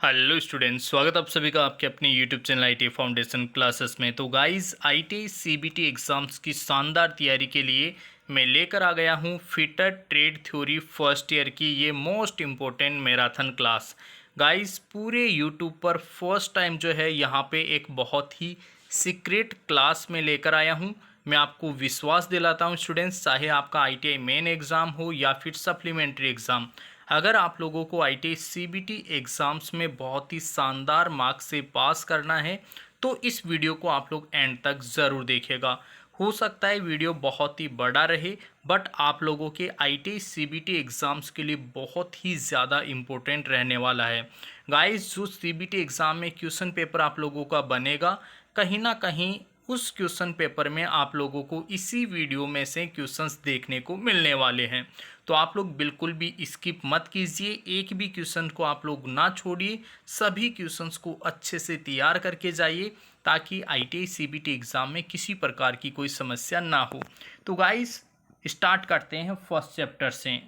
Hello students, स्वागत आप सभी का आपके अपने YouTube channel IT foundation classes में। तो गाइस, आईटी सीबीटी एग्ज़ाम्स की शानदार तैयारी के लिए मैं लेकर आ गया हूँ fitter trade theory first year की ये most important marathon class. Guys, पूरे यूट्यूब पर फर्स्ट टाइम जो है यहाँ पे एक बहुत ही सीक्रेट क्लास में लेकर आया हूँ। मैं आपको विश्वास दिलाता हूँ स्टूडेंट्स, चाहे आपका आईटीआई मेन एग्ज़ाम हो या फिर सप्लीमेंट्री एग्ज़ाम, अगर आप लोगों को आईटीआई सीबीटी एग्ज़ाम्स में बहुत ही शानदार मार्क्स से पास करना है तो इस वीडियो को आप लोग एंड तक ज़रूर देखिएगा। हो सकता है वीडियो बहुत ही बड़ा रहे, बट आप लोगों के आईटीआई सीबीटी एग्ज़ाम्स के लिए बहुत ही ज़्यादा इम्पोर्टेंट रहने वाला है। गाइस, जो सीबीटी एग्ज़ाम में क्वेश्चन पेपर आप लोगों का बनेगा, कहीं ना कहीं उस क्वेश्चन पेपर में आप लोगों को इसी वीडियो में से क्वेश्चंस देखने को मिलने वाले हैं। तो आप लोग बिल्कुल भी स्किप मत कीजिए, एक भी क्वेश्चन को आप लोग ना छोड़िए, सभी क्वेश्चंस को अच्छे से तैयार करके जाइए ताकि आईटीआई सीबीटी एग्ज़ाम में किसी प्रकार की कोई समस्या ना हो। तो गाइस, स्टार्ट करते हैं फर्स्ट चैप्टर से।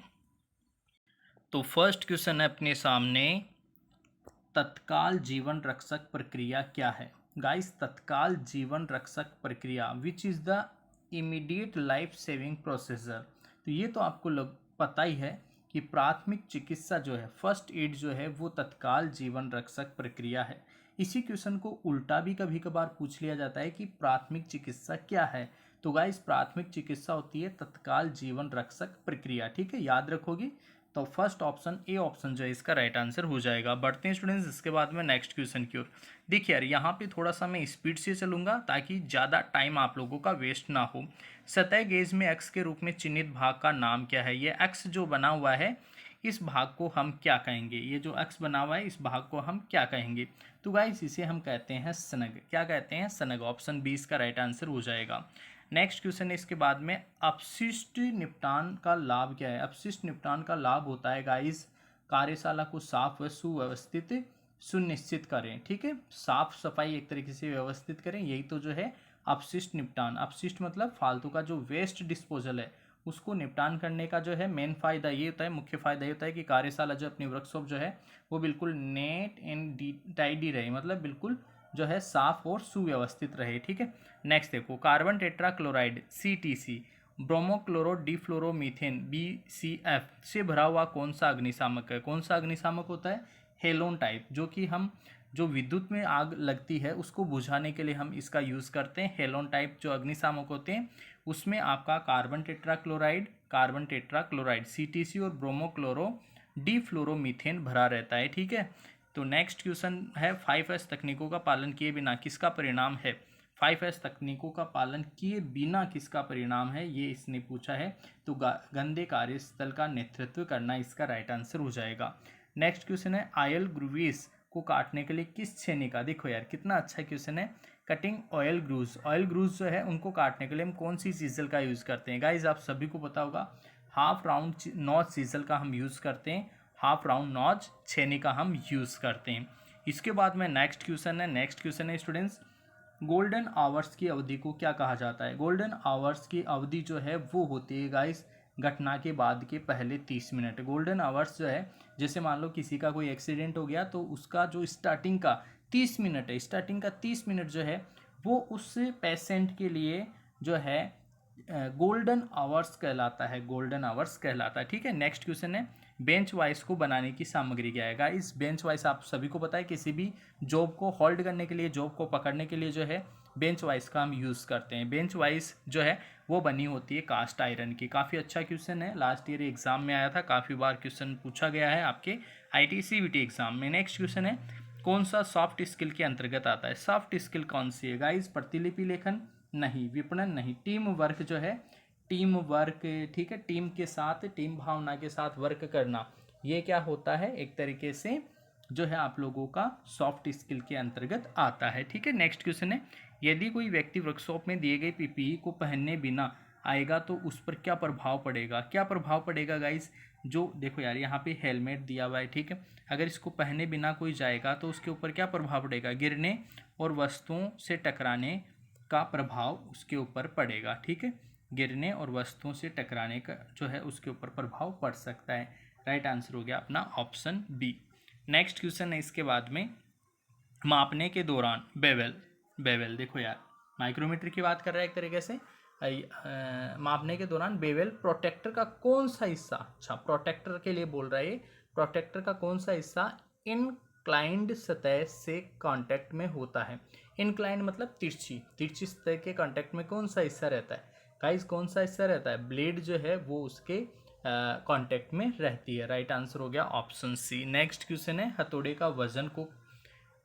तो फर्स्ट क्वेश्चन है अपने सामने, तत्काल जीवन रक्षक प्रक्रिया क्या है। गाइस, तत्काल जीवन रक्षक प्रक्रिया which is the immediate life saving procedure. तो ये तो आपको पता ही है कि प्राथमिक चिकित्सा जो है, फर्स्ट एड जो है, वो तत्काल जीवन रक्षक प्रक्रिया है। इसी क्वेश्चन को उल्टा भी कभी कभार पूछ लिया जाता है कि प्राथमिक चिकित्सा क्या है। तो गाइस, प्राथमिक चिकित्सा होती है तत्काल जीवन रक्षक प्रक्रिया। ठीक है, याद रखोगे। तो फर्स्ट ऑप्शन, ए ऑप्शन जो है इसका राइट आंसर हो जाएगा। बढ़ते हैं स्टूडेंट्स इसके बाद में नेक्स्ट क्वेश्चन की ओर। देखिए यार, यहाँ पे थोड़ा सा मैं स्पीड से चलूंगा ताकि ज़्यादा टाइम आप लोगों का वेस्ट ना हो। सतह गेज में एक्स के रूप में चिन्हित भाग का नाम क्या है। ये एक्स जो बना हुआ है, इस भाग को हम क्या कहेंगे। ये जो एक्स बना हुआ है, इस भाग को हम क्या कहेंगे। तो गाइस, इसे हम कहते हैं सनग। क्या कहते हैं? सनग। ऑप्शन बी इसका राइट आंसर हो जाएगा। नेक्स्ट क्वेश्चन है इसके बाद में, अपशिष्ट निपटान का लाभ क्या है। अपशिष्ट निपटान का लाभ होता है गाइस, कार्यशाला को साफ व सुव्यवस्थित सुनिश्चित करें। ठीक है, साफ सफाई एक तरीके से व्यवस्थित करें, यही तो जो है अपशिष्ट निपटान। अपशिष्ट मतलब फालतू का जो वेस्ट डिस्पोजल है, उसको निपटान करने का जो है मेन फायदा ये होता है, मुख्य फायदा ये होता है कि कार्यशाला जो अपनी वर्कशॉप जो है वो बिल्कुल नेट एंड टाइडी रहे, मतलब बिल्कुल जो है साफ और सुव्यवस्थित रहे। ठीक है, नेक्स्ट देखो, carbon tetra chloride CTC, bromochloro डिफ्लोरोमीथेन BCF से भरा हुआ कौन सा अग्निशामक है। कौन सा अग्निशामक होता है? हेलोन टाइप, जो कि हम जो विद्युत में आग लगती है उसको बुझाने के लिए हम इसका यूज़ करते हैं। हेलोन टाइप जो अग्निशामक होते हैं उसमें आपका कार्बन टेट्रा क्लोराइड CTC और ब्रोमोक्लोरो डिफ्लोरोमीथेन भरा रहता है। ठीक है, तो नेक्स्ट क्वेश्चन है, 5S तकनीकों का पालन किए बिना किसका परिणाम है। 5S तकनीकों का पालन किए बिना किसका परिणाम है, ये इसने पूछा है। तो गंदे कार्यस्थल का नेतृत्व करना इसका राइट आंसर हो जाएगा। नेक्स्ट क्वेश्चन है, ऑयल ग्रूवीज को काटने के लिए किस छेनी का। देखो यार, कितना अच्छा क्वेश्चन है। कटिंग ऑयल ग्रूज, ऑयल ग्रूज जो है उनको काटने के लिए हम कौन सी चीज़ल का यूज़ करते हैं। गाइज, आप सभी को पता होगा, हाफ राउंड नॉच चीज़ल का हम यूज़ करते हैं, हाफ राउंड नॉच छेनी का हम यूज़ करते हैं। इसके बाद में नेक्स्ट क्वेश्चन है, स्टूडेंट्स, गोल्डन आवर्स की अवधि को क्या कहा जाता है। गोल्डन आवर्स की अवधि जो है वो होती है गाइस, घटना के बाद के पहले 30 मिनट। गोल्डन आवर्स जो है, जैसे मान लो किसी का कोई एक्सीडेंट हो गया तो उसका जो स्टार्टिंग का 30 मिनट है, स्टार्टिंग का 30 मिनट जो है वो उस पेशेंट के लिए जो है गोल्डन आवर्स कहलाता है, गोल्डन आवर्स कहलाता है। ठीक है, नेक्स्ट क्वेश्चन है, बेंच वाइस को बनाने की सामग्री क्या है। गाइस, बेंच वाइस आप सभी को पता है, किसी भी जॉब को होल्ड करने के लिए, जॉब को पकड़ने के लिए जो है बेंच वाइस का हम यूज़ करते हैं। बेंच वाइस जो है वो बनी होती है कास्ट आयरन की। काफ़ी अच्छा क्वेश्चन है, लास्ट ईयर एग्जाम में आया था, काफ़ी बार क्वेश्चन पूछा गया है आपके आईटी सीबीटी एग्जाम में। नेक्स्ट क्वेश्चन है, कौन सा सॉफ्ट स्किल के अंतर्गत आता है। सॉफ्ट स्किल कौन सी है गाइस? प्रतिलिपि लेखन नहीं, विपणन नहीं, टीम वर्क जो है, टीम वर्क। ठीक है, टीम के साथ, टीम भावना के साथ वर्क करना, ये क्या होता है, एक तरीके से जो है आप लोगों का सॉफ्ट स्किल के अंतर्गत आता है। ठीक है, नेक्स्ट क्वेश्चन है, यदि कोई व्यक्ति वर्कशॉप में दिए गए पीपीई को पहनने बिना आएगा तो उस पर क्या प्रभाव पड़ेगा। क्या प्रभाव पड़ेगा गाइस? जो देखो यार, यहाँ पे हेलमेट दिया हुआ है, ठीक है, अगर इसको पहने बिना कोई जाएगा तो उसके ऊपर क्या प्रभाव पड़ेगा? गिरने और वस्तुओं से टकराने का प्रभाव उसके ऊपर पड़ेगा। ठीक है, गिरने और वस्तुओं से टकराने का जो है उसके ऊपर प्रभाव पड़ सकता है। राइट आंसर हो गया अपना ऑप्शन बी। नेक्स्ट क्वेश्चन है इसके बाद में, मापने के दौरान बेवल देखो यार, माइक्रोमीटर की बात कर रहा है एक तरीके से। मापने के दौरान बेवल प्रोटेक्टर का कौन सा हिस्सा, अच्छा प्रोटेक्टर के लिए बोल रहा है ये, प्रोटेक्टर का कौन सा हिस्सा इनक्लाइंड सतह से कांटेक्ट में होता है। इनक्लाइंड मतलब तिरछी सतह के कांटेक्ट में कौन सा हिस्सा रहता है गाइस, कौन सा हिस्सा रहता है, ब्लेड जो है वो उसके कांटेक्ट में रहती है। राइट आंसर हो गया ऑप्शन सी। नेक्स्ट क्वेश्चन है, हथौड़े का वजन को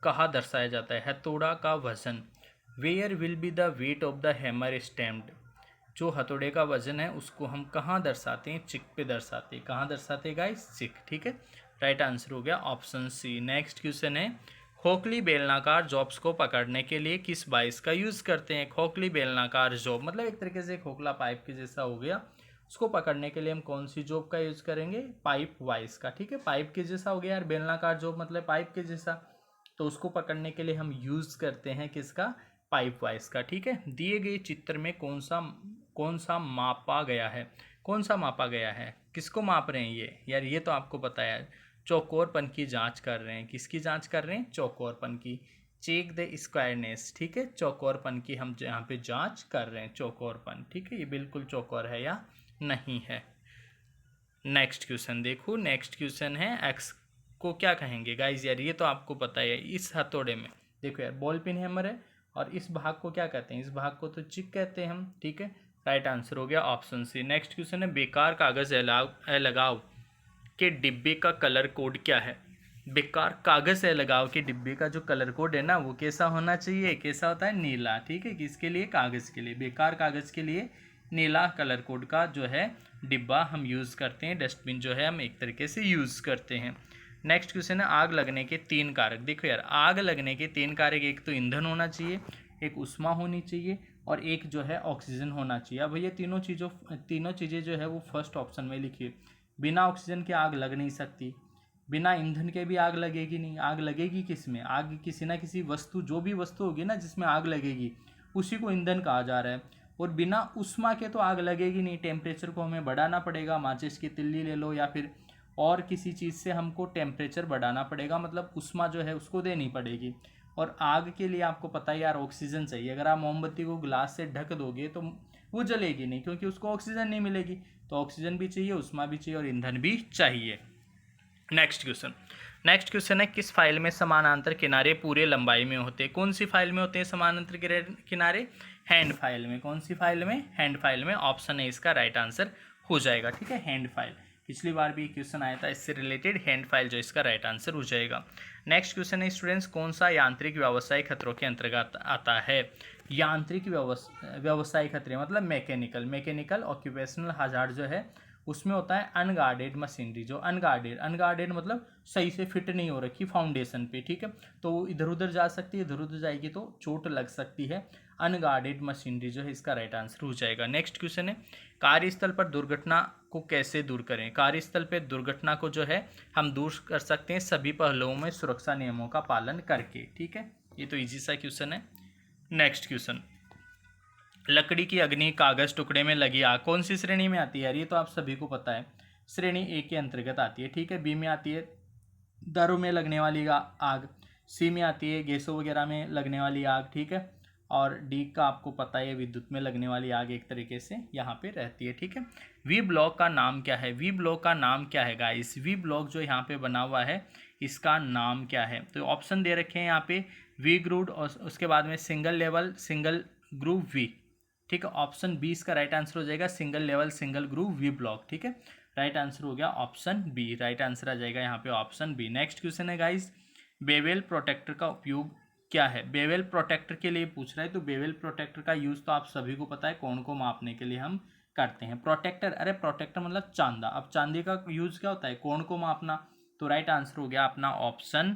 कहाँ दर्शाया जाता है, हथौड़ा का वजन, where will be the weight of the hammer stamped, जो हथौड़े का वजन है उसको हम कहाँ दर्शाते हैं, चिक पे दर्शाते हैं, कहाँ दर्शाते हैं गाइस, चिक, ठीक है। राइट आंसर हो गया ऑप्शन सी। नेक्स्ट क्वेश्चन है, खोखली बेलनाकार जॉब्स को पकड़ने के लिए किस बाइस का यूज़ करते हैं। खोखली बेलनाकार जॉब मतलब एक तरीके से खोखला पाइप के जैसा हो गया, उसको पकड़ने के लिए हम कौन सी जॉब का यूज़ करेंगे, पाइप वाइस का, ठीक है। पाइप के जैसा हो गया यार, बेलनाकार जॉब मतलब पाइप के जैसा, तो उसको पकड़ने के लिए हम यूज़ करते हैं किसका, पाइप वाइस का, ठीक है। दिए गए चित्र में कौन सा मापा गया है, कौन सा मापा गया है, किसको माप रहे हैं ये यार, ये तो आपको पता है, चौकोरपन की जांच कर रहे हैं, किसकी जांच कर रहे हैं, चौकोरपन की, चेक द स्क्वायरनेस, ठीक है, चौकोरपन की हम यहाँ पे जांच कर रहे हैं, चौकोरपन, ठीक है, ये बिल्कुल चौकोर है या नहीं है। नेक्स्ट क्वेश्चन देखो, नेक्स्ट क्वेश्चन है, एक्स को क्या कहेंगे गाइज, यार ये तो आपको पता है, इस हथौड़े में देखो यार बॉल पिन हैमर है, और इस भाग को क्या कहते हैं, इस भाग को तो चिक कहते हैं हम, ठीक है। राइट आंसर हो गया ऑप्शन सी। नेक्स्ट क्वेश्चन है, बेकार कागज लगाव के डिब्बे का कलर कोड क्या है। बेकार कागज लगाव के डिब्बे का जो कलर कोड है ना, वो कैसा होना चाहिए, कैसा होता है, नीला, ठीक है। किसके लिए, कागज के लिए, बेकार कागज के लिए नीला कलर कोड का जो है डिब्बा हम यूज़ करते हैं, डस्टबिन जो है हम एक तरीके से यूज़ करते हैं। नेक्स्ट क्वेश्चन है, आग लगने के 3 कारक। देखो यार, आग लगने के 3 कारक, एक तो ईंधन होना चाहिए, एक उष्मा होनी चाहिए, और एक जो है ऑक्सीजन होना चाहिए। अब ये तीनों चीज़ें जो है वो फर्स्ट ऑप्शन में लिखिए। बिना ऑक्सीजन के आग लग नहीं सकती, बिना ईंधन के भी आग लगेगी नहीं। आग लगेगी किस में, आग किसी ना किसी वस्तु, जो भी वस्तु होगी ना जिसमें आग लगेगी उसी को ईंधन कहा जा रहा है। और बिना उष्मा के तो आग लगेगी नहीं, टेम्परेचर को हमें बढ़ाना पड़ेगा, माचिस की तिल्ली ले लो या फिर और किसी चीज़ से हमको टेम्परेचर बढ़ाना पड़ेगा, मतलब उष्मा जो है उसको देनी पड़ेगी। और आग के लिए आपको पता है यार, ऑक्सीजन चाहिए। अगर आप मोमबत्ती को ग्लास से ढक दोगे तो वो जलेगी नहीं, क्योंकि उसको ऑक्सीजन नहीं मिलेगी। तो ऑक्सीजन भी चाहिए, उष्मा भी चाहिए और ईंधन भी चाहिए। नेक्स्ट क्वेश्चन है, किस फाइल में समानांतर किनारे पूरे लंबाई में होते हैं। कौन सी फाइल में होते हैं समानांतर किनारे, हैंड फाइल में। कौन सी फाइल में, हैंड फाइल में, ऑप्शन है इसका राइट आंसर हो जाएगा, ठीक है। हैंड फाइल, पिछली बार भी क्वेश्चन आया था इससे रिलेटेड, हैंड फाइल जो इसका राइट आंसर हो जाएगा। नेक्स्ट क्वेश्चन है, स्टूडेंट्स कौन सा यांत्रिक व्यावसायिक खतरों के अंतर्गत आता है। यांत्रिक व्यावसायिक खतरे मतलब मैकेनिकल ऑक्यूपेशनल हजार्ड जो है उसमें होता है अनगार्डेड मशीनरी। जो अनगार्डेड मतलब सही से फिट नहीं हो रखी फाउंडेशन पे, ठीक है, तो इधर उधर जा सकती है, इधर उधर जाएगी तो चोट लग सकती है। अनगार्डेड मशीनरी जो है इसका राइट आंसर हो जाएगा। नेक्स्ट क्वेश्चन है, कार्यस्थल पर दुर्घटना को कैसे दूर करें। कार्यस्थल पर दुर्घटना को जो है हम दूर कर सकते हैं सभी पहलुओं में सुरक्षा नियमों का पालन करके, ठीक है। ये तो इजी सा क्वेश्चन है। नेक्स्ट क्वेश्चन, लकड़ी की अग्नि कागज टुकड़े में लगी आग कौन सी श्रेणी में आती है यार, ये तो आप सभी को पता है, श्रेणी ए के अंतर्गत आती है, ठीक है। बी में आती है दारू में लगने वाली आग, सी में आती है गैसों वगैरह में लगने वाली आग, ठीक है, और डी का आपको पता है विद्युत में लगने वाली आग एक तरीके से यहाँ पे रहती है, ठीक है। वी ब्लॉक का नाम क्या है, वी ब्लॉक का नाम क्या है गाइस, वी ब्लॉक जो यहाँ पे बना हुआ है इसका नाम क्या है। तो ऑप्शन दे रखे हैं यहाँ पे, वी ग्रूड और उसके बाद में single level single groove V, ठीक है। ऑप्शन बी इसका राइट आंसर हो जाएगा, single level single groove V block, ठीक है। राइट आंसर हो गया ऑप्शन बी, राइट आंसर आ जाएगा यहाँ पे ऑप्शन बी। नेक्स्ट क्वेश्चन है गाइस, बेवेल प्रोटेक्टर का उपयोग क्या है। बेवेल प्रोटेक्टर के लिए पूछ रहा है, तो बेवेल प्रोटेक्टर का यूज़ तो आप सभी को पता है, कोण को मापने के लिए हम करते हैं। प्रोटेक्टर, अरे प्रोटेक्टर मतलब चांदा, अब चांदी का यूज़ क्या होता है, कोण को मापना, तो राइट आंसर हो गया अपना ऑप्शन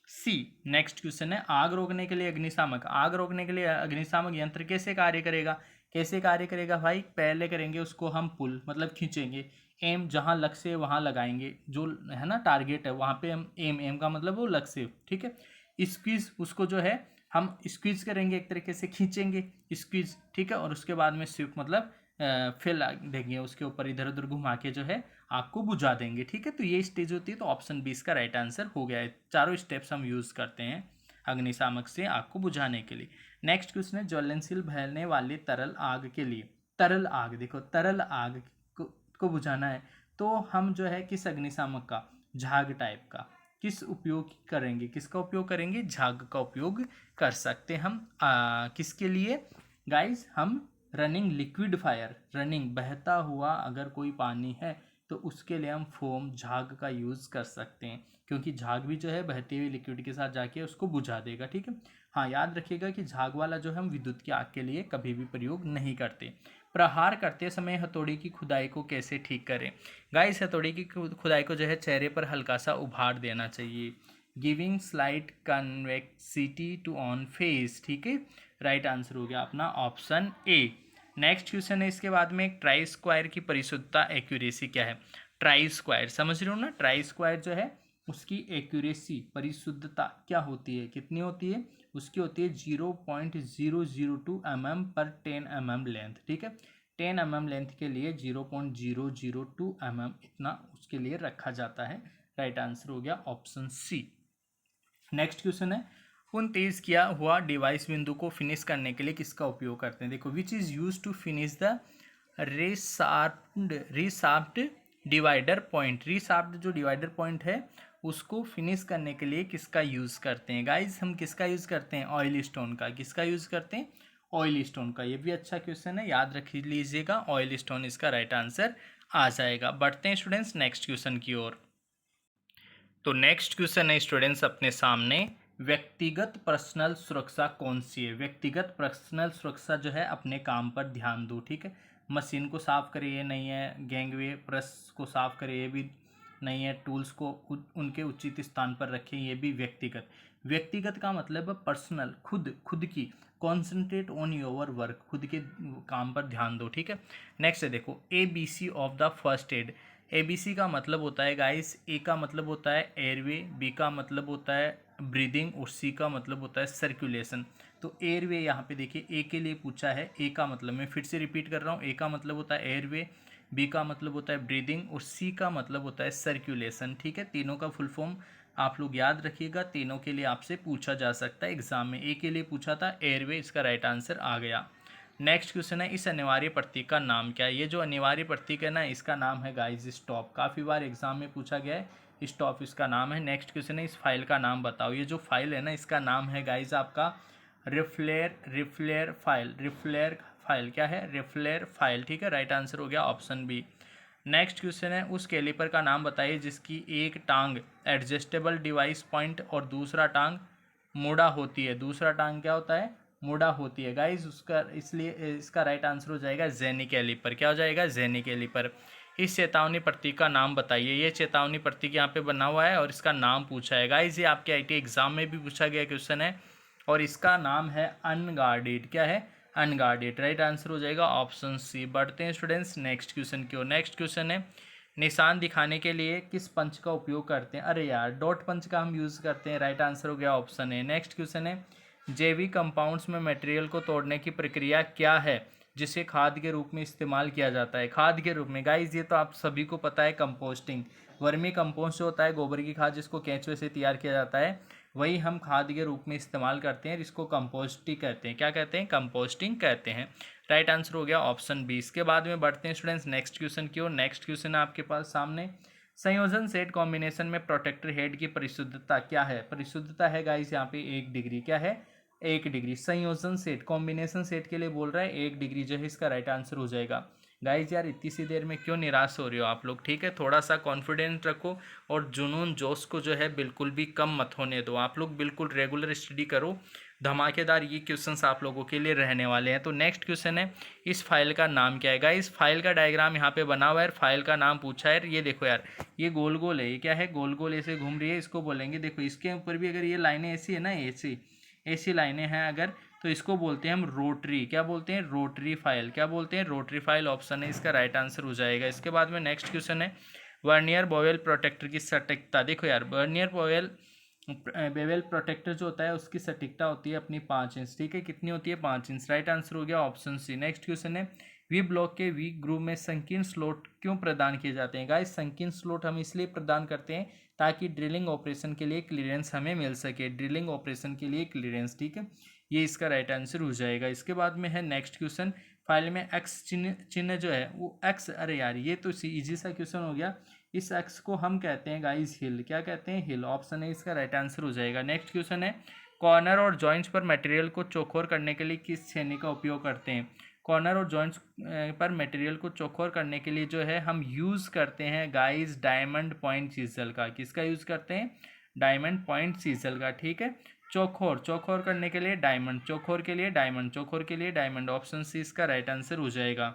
सी। नेक्स्ट क्वेश्चन है, आग रोकने के लिए अग्निशामक, आग रोकने के लिए अग्निशामक यंत्र कैसे कार्य करेगा। कैसे कार्य करेगा भाई, पहले करेंगे उसको हम पुल मतलब खींचेंगे, एम जहाँ लक्ष्य है वहाँ लगाएंगे, जो है ना टारगेट है वहाँ पे हम एम का मतलब वो लक्ष्य, ठीक है। स्क्वीज, उसको जो है हम स्क्वीज करेंगे, एक तरीके से खींचेंगे स्क्वीज, ठीक है, और उसके बाद में स्वीप मतलब फैला देंगे उसके ऊपर, इधर उधर घुमा के जो है आग को बुझा देंगे। ठीक है, तो ये स्टेज होती है, तो ऑप्शन बी इसका राइट आंसर हो गया है। चारों स्टेप्स हम यूज़ करते हैं अग्निशामक से आग को बुझाने के लिए। नेक्स्ट क्वेश्चन है, ज्वलनशील बहने वाली तरल आग के लिए, तरल आग, देखो तरल आग को बुझाना है, तो हम जो है किस अग्निशामक का, झाग टाइप का, किस उपयोग करेंगे, किसका उपयोग करेंगे, झाग का उपयोग कर सकते हैं हम। किसके लिए गाइस, हम रनिंग लिक्विड फायर, रनिंग बहता हुआ अगर कोई पानी है तो उसके लिए हम फोम, झाग का यूज़ कर सकते हैं, क्योंकि झाग भी जो है बहते हुए लिक्विड के साथ जाके उसको बुझा देगा। ठीक है, हाँ याद रखिएगा कि झाग वाला जो है हम विद्युत की आग के लिए कभी भी प्रयोग नहीं करते। प्रहार करते समय हथौड़ी की खुदाई को कैसे ठीक करें। गाइस, हथौड़ी की खुदाई को जो है चेहरे पर हल्का सा उभार देना चाहिए, giving slight convexity to on face. ठीक है, राइट आंसर हो गया अपना ऑप्शन ए। नेक्स्ट क्वेश्चन है इसके बाद में, एक ट्राई स्क्वायर की परिशुद्धता एक्यूरेसी क्या है। ट्राई स्क्वायर समझ रहे हो ना, ट्राई स्क्वायर जो है उसकी एक्यूरेसी, परिशुद्धता क्या होती है, कितनी होती है, उसकी होती है 0.002 mm पर 10 mm लेंथ। ठीक है, 10 mm लेंथ के लिए 0.002 mm इतना उसके लिए रखा जाता है। राइट आंसर हो गया ऑप्शन सी। नेक्स्ट क्वेश्चन है, उन तेज किया हुआ डिवाइस बिंदु को फिनिश करने के लिए किसका उपयोग करते हैं। देखो, which is use to finish the resharped divider point. Resharped जो डिवाइडर पॉइंट है उसको फिनिश करने के लिए किसका यूज़ करते हैं। गाइज, हम किसका यूज़ करते हैं, ऑयल स्टोन का। किसका यूज़ करते हैं, ऑयल स्टोन का। ये भी अच्छा क्वेश्चन है, याद रख लीजिएगा, ऑयल स्टोन इसका राइट आंसर आ जाएगा। बढ़ते हैं स्टूडेंट्स नेक्स्ट क्वेश्चन की ओर। तो नेक्स्ट क्वेश्चन है स्टूडेंट्स अपने सामने, व्यक्तिगत पर्सनल सुरक्षा कौन सी है। व्यक्तिगत पर्सनल सुरक्षा जो है अपने काम पर ध्यान दो। ठीक है, मशीन को साफ करे ये नहीं है, गैंगवे प्रेस को साफ करे ये भी नहीं है, टूल्स को उनके उचित स्थान पर रखें ये भी व्यक्तिगत। व्यक्तिगत का मतलब पर्सनल, खुद की, कॉन्सेंट्रेट ऑन योर वर्क, खुद के काम पर ध्यान दो। ठीक है, नेक्स्ट है देखो, ABC of the first aid. ABC का मतलब होता है गाइस, ए का मतलब होता है एयरवे, बी का मतलब होता है ब्रीदिंग और सी का मतलब होता है सर्कुलेशन। तो एयरवे यहाँ पे देखिए ए के लिए पूछा है, ए का मतलब, मैं फिर से रिपीट कर रहा हूँ, ए का मतलब होता है एयरवे, बी का मतलब होता है ब्रीदिंग और सी का मतलब होता है सर्कुलेशन। ठीक है, तीनों का फुल फॉर्म आप लोग याद रखिएगा, तीनों के लिए आपसे पूछा जा सकता है एग्जाम में। ए के लिए पूछा था एयरवे, इसका राइट आंसर आ गया। नेक्स्ट क्वेश्चन है, इस अनिवार्य प्रतीक का नाम क्या है। ये जो अनिवार्य प्रतीक है ना, इसका नाम है गाइस स्टॉप। काफ़ी बार एग्जाम में पूछा गया है, स्टॉप इसका नाम है। नेक्स्ट क्वेश्चन है, इस फाइल का नाम बताओ। ये जो फाइल है ना, इसका नाम है गाइस आपका रिफ्लेयर फाइल क्या है, रिफ्लेयर फाइल। ठीक है, राइट आंसर हो गया ऑप्शन बी। नेक्स्ट क्वेश्चन है, उस कैलिपर का नाम बताइए जिसकी एक टांग एडजस्टेबल डिवाइस पॉइंट और दूसरा टांग मुड़ा होती है। दूसरा टांग क्या होता है, मुड़ा होती है गाइज उसका, इसलिए इसका राइट आंसर हो जाएगा जेनी कैलिपर। क्या हो जाएगा, जेनी कैलिपर। इस चेतावनी प्रतीक का नाम बताइए। ये चेतावनी प्रतीक यहाँ पे बना हुआ है और इसका नाम पूछा है गाइज, ये आपके आईटी एग्जाम में भी पूछा गया क्वेश्चन है और इसका नाम है अनगार्डेड। क्या है, अनगार्डेड। राइट आंसर हो जाएगा ऑप्शन सी। बढ़ते हैं स्टूडेंट्स नेक्स्ट क्वेश्चन की ओर। नेक्स्ट क्वेश्चन है, निशान दिखाने के लिए किस पंच का उपयोग करते हैं। अरे यार, डॉट पंच का हम यूज़ करते हैं। राइट आंसर हो गया ऑप्शन ए। नेक्स्ट क्वेश्चन है, जैविक कंपाउंड्स में मटेरियल को तोड़ने की प्रक्रिया क्या है जिसे खाद के रूप में इस्तेमाल किया जाता है। खाद के रूप में गाइज, ये तो आप सभी को पता है, कंपोस्टिंग। वर्मी कंपोस्ट जो होता है, गोबर की खाद जिसको केंचुए से तैयार किया जाता है, वही हम खाद के रूप में इस्तेमाल करते हैं, जिसको कंपोस्टिंग कहते हैं। क्या कहते हैं, कंपोस्टिंग कहते हैं। राइट आंसर हो गया ऑप्शन बी। इसके बाद में बढ़ते हैं स्टूडेंट्स नेक्स्ट क्वेश्चन की ओर। नेक्स्ट क्वेश्चन है आपके पास सामने, संयोजन सेट कॉम्बिनेशन में प्रोटेक्टर हेड की परिशुद्धता क्या है। परिशुद्धता है गाइस यहाँ पे 1 डिग्री। क्या है, 1 डिग्री। संयोजन सेट, कॉम्बिनेशन सेट के लिए बोल रहा है 1 डिग्री जो है इसका राइट आंसर हो जाएगा। गाइज यार, इतनी सी देर में क्यों निराश हो रहे हो आप लोग। ठीक है, थोड़ा सा कॉन्फिडेंट रखो और जुनून जोश को जो है बिल्कुल भी कम मत होने दो। आप लोग बिल्कुल रेगुलर स्टडी करो, धमाकेदार ये क्वेश्चंस आप लोगों के लिए रहने वाले हैं। तो नेक्स्ट क्वेश्चन है, इस फाइल का नाम क्या है। गाइस, फाइल का डायग्राम यहाँ पे बना हुआ है, फाइल का नाम पूछा है। ये देखो यार, ये गोल गोल है, ये क्या है, गोल गोल ऐसे घूम रही है, इसको बोलेंगे, देखो इसके ऊपर भी अगर ये लाइनें ऐसी है ना, ऐसी ऐसी लाइनें हैं अगर, तो इसको बोलते हैं हम रोटरी। क्या बोलते हैं, रोटरी फाइल। क्या बोलते हैं, रोटरी फाइल। ऑप्शन है इसका राइट आंसर हो जाएगा। इसके बाद में नेक्स्ट क्वेश्चन है, वर्नियर बॉयल प्रोटेक्टर की सटीकता। देखो यार, वर्नियर बॉयल बेवल प्रोटेक्टर जो होता है उसकी सटीकता होती है अपनी 5 इंच। ठीक है, कितनी होती है, 5 इंच। राइट आंसर हो गया ऑप्शन सी। नेक्स्ट क्वेश्चन है, वी ब्लॉक के वी ग्रुप में संकीर्ण स्लॉट क्यों प्रदान किए जाते हैं गाइस? संकीर्ण स्लॉट हम इसलिए प्रदान करते हैं ताकि ड्रिलिंग ऑपरेशन के लिए क्लियरेंस हमें मिल सके, ड्रिलिंग ऑपरेशन के लिए क्लियरेंस, ठीक है। ये इसका राइट आंसर हो जाएगा। इसके बाद में है नेक्स्ट क्वेश्चन, फाइल में एक्स चिन्ह चिन्ह जो है वो एक्स, अरे यार ये तो इजी सा क्वेश्चन हो गया। इस एक्स को हम कहते हैं गाइस हिल, क्या कहते हैं? हिल। ऑप्शन है इसका राइट आंसर हो जाएगा। नेक्स्ट क्वेश्चन है, कॉर्नर और जॉइंट्स पर मटेरियल को चौकोर करने के लिए किस छेनी का उपयोग करते हैं? कॉर्नर और जॉइंट्स पर मटेरियल को चौकोर करने के लिए जो है हम यूज़ करते हैं गाइस डायमंड पॉइंट सीजल का। किसका यूज़ करते हैं? डायमंड पॉइंट सीजल का, ठीक है। चौकोर, चौकोर करने के लिए डायमंड, चौकोर के लिए डायमंड, चौकोर के लिए डायमंड। ऑप्शन सी इसका राइट आंसर हो जाएगा।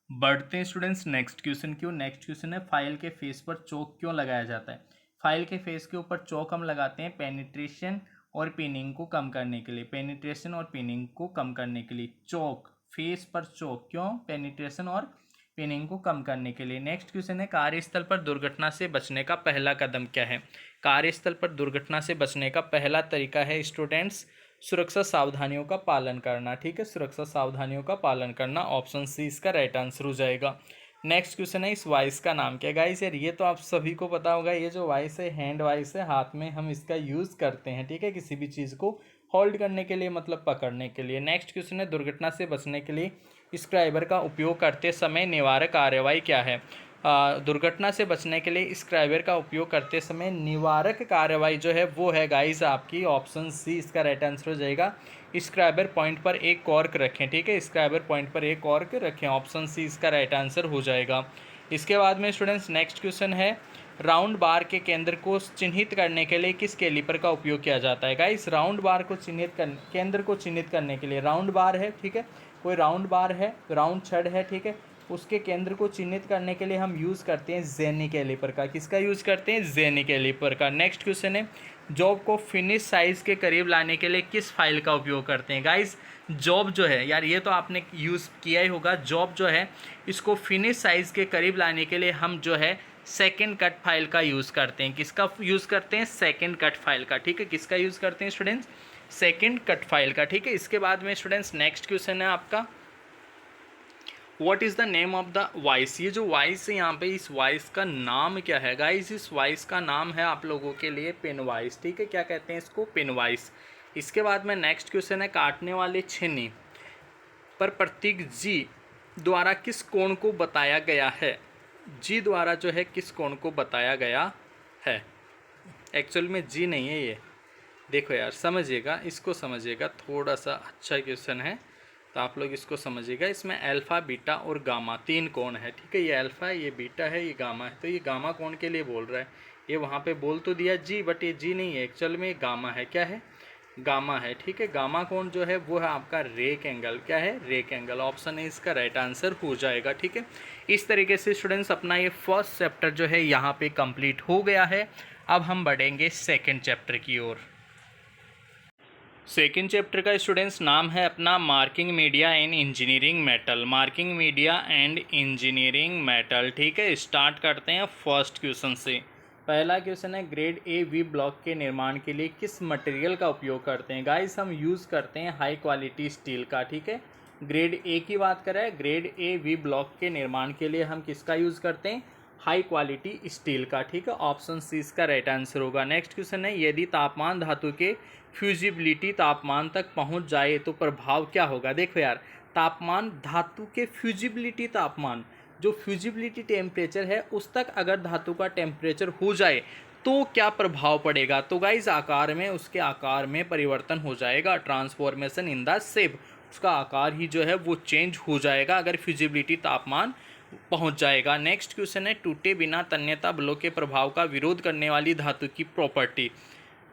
बढ़ते हैं स्टूडेंट्स नेक्स्ट क्वेश्चन क्यों। नेक्स्ट क्वेश्चन है, फाइल के फेस पर चौक क्यों लगाया जाता है? फाइल के फेस के ऊपर चौक हम लगाते हैं पेनिट्रेशन और पिनिंग को कम करने के लिए, पेनिट्रेशन और पिनिंग को कम करने के लिए चौक, फेस पर चौक क्यों? पेनिट्रेशन और पिनिंग को कम करने के लिए। नेक्स्ट क्वेश्चन है, कार्यस्थल पर दुर्घटना से बचने का पहला कदम क्या है? कार्यस्थल पर दुर्घटना से बचने का पहला तरीका है स्टूडेंट्स सुरक्षा सावधानियों का पालन करना, ठीक है, सुरक्षा सावधानियों का पालन करना। ऑप्शन सी इसका राइट आंसर हो जाएगा। नेक्स्ट क्वेश्चन है, इस वाइस का नाम क्या है? गाइस यार ये तो आप सभी को पता होगा, ये जो वाइस है हैंड वाइस है, हाथ में हम इसका यूज़ करते हैं, ठीक है, किसी भी चीज़ को होल्ड करने के लिए, मतलब पकड़ने के लिए। नेक्स्ट क्वेश्चन है, दुर्घटना से बचने के लिए स्क्राइबर का उपयोग करते समय निवारक कार्यवाही क्या है? दुर्घटना से बचने के लिए स्क्राइबर का उपयोग करते समय निवारक कार्रवाई जो है वो है गाइस आपकी ऑप्शन सी इसका राइट आंसर हो जाएगा। स्क्राइबर पॉइंट पर एक कॉर्क रखें, ठीक है, स्क्राइबर पॉइंट पर एक कॉर्क रखें। ऑप्शन सी इसका राइट आंसर हो जाएगा। इसके बाद में स्टूडेंट्स नेक्स्ट क्वेश्चन है, राउंड बार के केंद्र को चिन्हित करने के लिए किस कैलिपर का उपयोग किया जाता है? गाइस राउंड बार को चिन्हित करने, केंद्र को चिन्हित करने के लिए राउंड बार है, ठीक है, कोई राउंड बार है, राउंड छड़ है, ठीक है, उसके केंद्र को चिन्हित करने के लिए हम यूज़ करते हैं जेनी कैलिपर का। किसका यूज़ करते हैं? जेनी कैलिपर का। नेक्स्ट क्वेश्चन है, जॉब को फिनिश साइज़ के करीब लाने के लिए किस फाइल का उपयोग करते हैं? गाइस जॉब जो है यार ये तो आपने यूज़ किया ही होगा, जॉब जो है इसको फिनिश साइज़ के करीब लाने के लिए हम जो है सेकेंड कट फाइल का यूज़ करते हैं। किसका यूज़ करते हैं? सेकेंड कट फाइल का, ठीक है, किसका यूज़ करते हैं स्टूडेंट्स? सेकेंड कट फाइल का, ठीक है। इसके बाद में स्टूडेंट्स नेक्स्ट क्वेश्चन है आपका, what is the name of the voice? ये जो वॉइस है यहाँ पे, इस वॉइस का नाम क्या है? गाइस इस वॉइस का नाम है आप लोगों के लिए पिन वॉइस, ठीक है, क्या कहते हैं इसको? Pin voice. इसके बाद में नेक्स्ट क्वेश्चन है, काटने वाले छेनी पर प्रतीक जी द्वारा किस कोण को बताया गया है? जी द्वारा जो है किस कोण को बताया गया है? एक्चुअल में जी नहीं है ये, देखो यार समझिएगा, इसको समझिएगा, थोड़ा सा अच्छा क्वेश्चन है तो आप लोग इसको समझिएगा। इसमें अल्फ़ा बीटा और गामा तीन कोण है, ठीक है, ये अल्फ़ा है, ये बीटा है, ये गामा है। तो ये गामा कोण के लिए बोल रहा है, ये वहाँ पे बोल तो दिया जी, बट ये जी नहीं है, एक्चुअल में गामा है। क्या है? गामा है, ठीक है। गामा कोण जो है वो है आपका रेक एंगल। क्या है? Rake angle. ऑप्शन है इसका राइट आंसर हो जाएगा, ठीक है। इस तरीके से स्टूडेंट्स अपना ये फर्स्ट चैप्टर जो है यहाँ पे कंप्लीट हो गया है। अब हम बढ़ेंगे सेकेंड चैप्टर की ओर। सेकेंड चैप्टर का स्टूडेंट्स नाम है अपना marking media and engineering metal, marking media and engineering metal, ठीक है। स्टार्ट करते हैं फर्स्ट क्वेश्चन से। पहला क्वेश्चन है, ग्रेड ए वी ब्लॉक के निर्माण के लिए किस मटेरियल का उपयोग करते हैं? गाइस हम यूज़ करते हैं हाई क्वालिटी स्टील का, ठीक है। ग्रेड ए की बात करें, ग्रेड ए वी ब्लॉक के निर्माण के लिए हम किसका यूज़ करते हैं? हाई क्वालिटी स्टील का, ठीक है। ऑप्शन सी इसका राइट आंसर होगा। नेक्स्ट क्वेश्चन है, यदि तापमान धातु के फ्यूजिबिलिटी तापमान तक पहुंच जाए तो प्रभाव क्या होगा? देखो यार, तापमान धातु के फ्यूजिबिलिटी तापमान, जो फ्यूजिबिलिटी टेम्परेचर है उस तक अगर धातु का टेम्परेचर हो जाए तो क्या प्रभाव पड़ेगा? तो गाइस आकार में, उसके आकार में परिवर्तन हो जाएगा, ट्रांसफॉर्मेशन इन द शेप, उसका आकार ही जो है वो चेंज हो जाएगा अगर फ्यूजिबिलिटी तापमान पहुंच जाएगा। नेक्स्ट क्वेश्चन है, टूटे बिना तन्यता बलों के प्रभाव का विरोध करने वाली धातु की प्रॉपर्टी।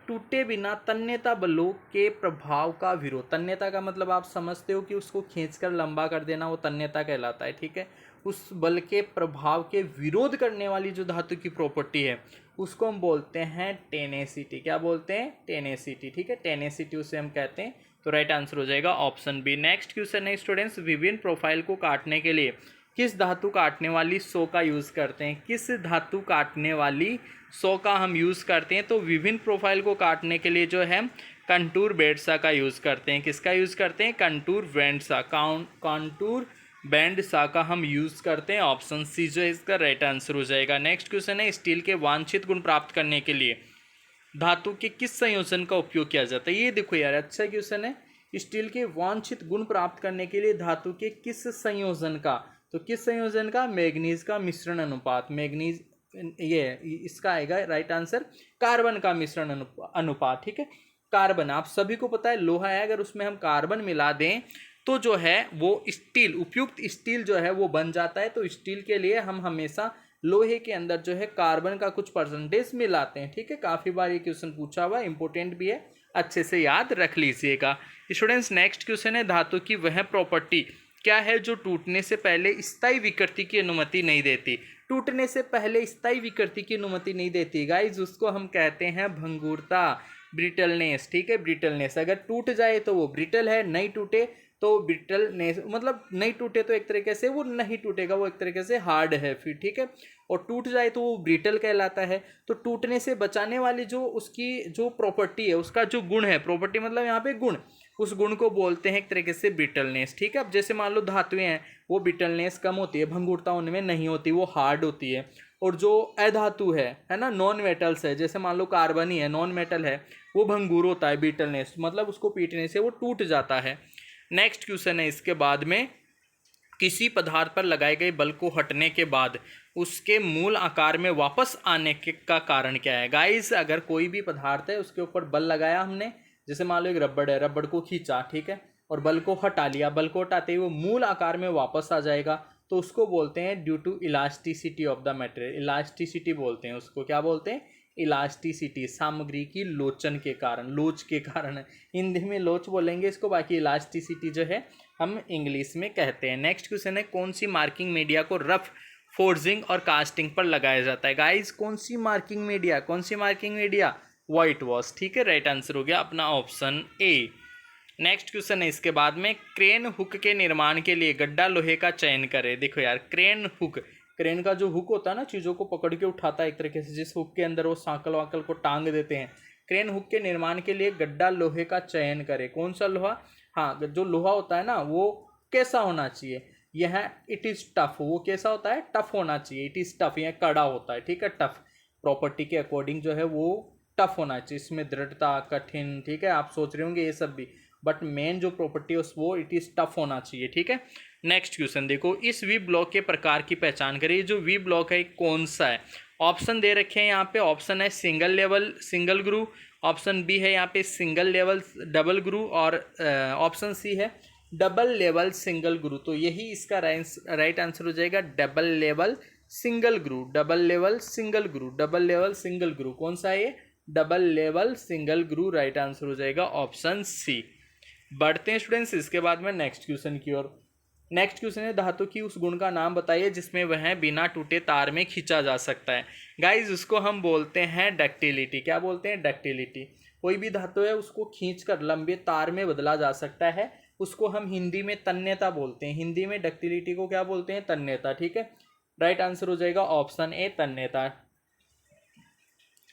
टूटे बिना तन्यता बलों के प्रभाव का विरोध, तन्यता का मतलब आप समझते हो कि उसको खींचकर लंबा कर देना, वो तन्यता कहलाता है, ठीक है। उस बल के प्रभाव के विरोध करने वाली जो धातु की प्रॉपर्टी है उसको हम बोलते हैं टेनेसिटी। क्या बोलते हैं? टेनेसिटी, ठीक है, टेनेसिटी उसे हम कहते हैं। तो राइट आंसर हो जाएगा ऑप्शन बी। नेक्स्ट क्वेश्चन है स्टूडेंट्स, विभिन्न प्रोफाइल को काटने के लिए किस धातु काटने वाली सौ का यूज़ करते हैं? किस धातु काटने वाली सौ का हम यूज़ करते हैं? तो विभिन्न प्रोफाइल को काटने के लिए जो है कंटूर बेंडसा का यूज़ करते हैं। किसका यूज़ करते हैं? कंटूर बेंडसा, कंटूर बैंड सा का हम यूज़ करते हैं। ऑप्शन सी जो है इसका राइट आंसर हो जाएगा। नेक्स्ट क्वेश्चन है, स्टील के वांछित गुण प्राप्त करने के लिए धातु के किस संयोजन का उपयोग किया जाता है। ये देखो यार, अच्छा क्वेश्चन है। स्टील के वांछित गुण प्राप्त करने के लिए धातु के किस संयोजन का, तो किस संयोजन का, मैग्नीज का मिश्रण अनुपात। मैग्नीज, ये इसका आएगा राइट आंसर कार्बन का मिश्रण अनुपात। ठीक है, कार्बन आप सभी को पता है लोहा है, अगर उसमें हम कार्बन मिला दें तो जो है वो स्टील, उपयुक्त स्टील जो है वो बन जाता है। तो स्टील के लिए हम हमेशा लोहे के अंदर जो है कार्बन का कुछ परसेंटेज मिलाते हैं। ठीक है, काफ़ी बार ये क्वेश्चन पूछा हुआ, इंपॉर्टेंट भी है, अच्छे से याद रख लीजिएगा स्टूडेंट्स। नेक्स्ट क्वेश्चन है, धातु की वह प्रॉपर्टी क्या है जो टूटने से पहले स्थायी विकृति की अनुमति नहीं देती। टूटने से पहले स्थायी विकृति की अनुमति नहीं देती गाइज, उसको हम कहते हैं भंगुरता, ब्रिटलनेस। ठीक है, ब्रिटलनेस, अगर टूट जाए तो वो ब्रिटल है, नहीं टूटे तो ब्रिटलनेस, मतलब नहीं टूटे तो एक तरीके से वो नहीं टूटेगा, वो एक तरीके से हार्ड है फिर। ठीक है, और टूट जाए तो वो ब्रिटल कहलाता है। तो टूटने से बचाने वाली जो उसकी जो प्रॉपर्टी है, उसका जो गुण है, प्रॉपर्टी मतलब यहाँ पे गुण, उस गुण को बोलते हैं एक तरीके से ब्रिटलनेस। ठीक है, अब जैसे मान लो धातुएं हैं, वो ब्रिटलनेस कम होती है, भंगुरता उनमें नहीं होती, वो हार्ड होती है। और जो अधातु है ना, नॉन मेटल्स है, जैसे मान लो कार्बन ही है, नॉन मेटल है, वो भंगुर होता है, ब्रिटलनेस मतलब उसको पीटने से वो टूट जाता है। नेक्स्ट क्वेश्चन है इसके बाद में, किसी पदार्थ पर लगाए गए बल को हटने के बाद उसके मूल आकार में वापस आने के का कारण क्या है। गाइस, अगर कोई भी पदार्थ है उसके ऊपर बल लगाया हमने, जैसे मान लो एक रबड़ है, रबड़ को खींचा, ठीक है, और बल को हटा लिया, बल को हटाते ही वो मूल आकार में वापस आ जाएगा, तो उसको बोलते हैं due to elasticity of the material. Elasticity बोलते हैं उसको, क्या बोलते हैं, इलास्टिसिटी, सामग्री की लोचन के कारण, लोच के कारण, हिंदी में लोच बोलेंगे इसको, बाकी इलास्टिसिटी जो है हम इंग्लिश में कहते हैं। नेक्स्ट क्वेश्चन है, कौन सी मार्किंग मीडिया को रफ फोर्जिंग और कास्टिंग पर लगाया जाता है। गाइस, कौन सी मार्किंग मीडिया, कौन सी मार्किंग मीडिया, व्हाइट वॉश। ठीक है, राइट आंसर हो गया अपना ऑप्शन ए। नेक्स्ट क्वेश्चन है इसके बाद में, क्रेन हुक के निर्माण के लिए गड्ढा लोहे का चयन करें। देखो यार, क्रेन हुक, क्रेन का जो हुक होता है ना, चीज़ों को पकड़ के उठाता है एक तरीके से, जिस हुक के अंदर वो सांकल वाकल को टांग देते हैं, क्रेन हुक के निर्माण के लिए गड्ढा लोहे का चयन करें। कौन सा लोहा, हाँ, जो लोहा होता है ना वो कैसा होना चाहिए, यह इट इज़ टफ, वो कैसा होता है, टफ होना चाहिए, इट इज़ टफ, यह कड़ा होता है। ठीक है, टफ प्रॉपर्टी के अकॉर्डिंग जो है वो टफ होना चाहिए, इसमें दृढ़ता, कठिन। ठीक है, आप सोच रहे होंगे ये सब भी, बट मेन जो प्रॉपर्टी है वो इट इज़ टफ होना चाहिए। ठीक है, नेक्स्ट क्वेश्चन देखो, इस वी ब्लॉक के प्रकार की पहचान करिए। जो वी ब्लॉक है कौन सा है। ऑप्शन दे रखे हैं यहाँ पे, ऑप्शन है सिंगल लेवल सिंगल ग्रू, ऑप्शन बी है यहाँ पे सिंगल लेवल डबल ग्रू, और ऑप्शन सी है डबल लेवल सिंगल ग्रू। तो यही इसका राइट आंसर हो जाएगा, डबल लेवल सिंगल ग्रू, डबल लेवल सिंगल ग्रू, डबल लेवल सिंगल ग्रू। कौन सा है ये, डबल लेवल सिंगल ग्रू, राइट आंसर हो जाएगा ऑप्शन सी। बढ़ते हैं स्टूडेंट्स इसके बाद में नेक्स्ट क्वेश्चन की ओर। नेक्स्ट क्वेश्चन है, धातु की उस गुण का नाम बताइए जिसमें वह बिना टूटे तार में खींचा जा सकता है। गाइज, उसको हम बोलते हैं डक्टिलिटी। क्या बोलते हैं, डक्टिलिटी। कोई भी धातु है उसको खींचकर लंबे तार में बदला जा सकता है, उसको हम हिंदी में तन्यता बोलते हैं। हिंदी में डक्टिलिटी को क्या बोलते हैं, तन्यता। ठीक है, राइट आंसर हो जाएगा ऑप्शन ए, तन्यता,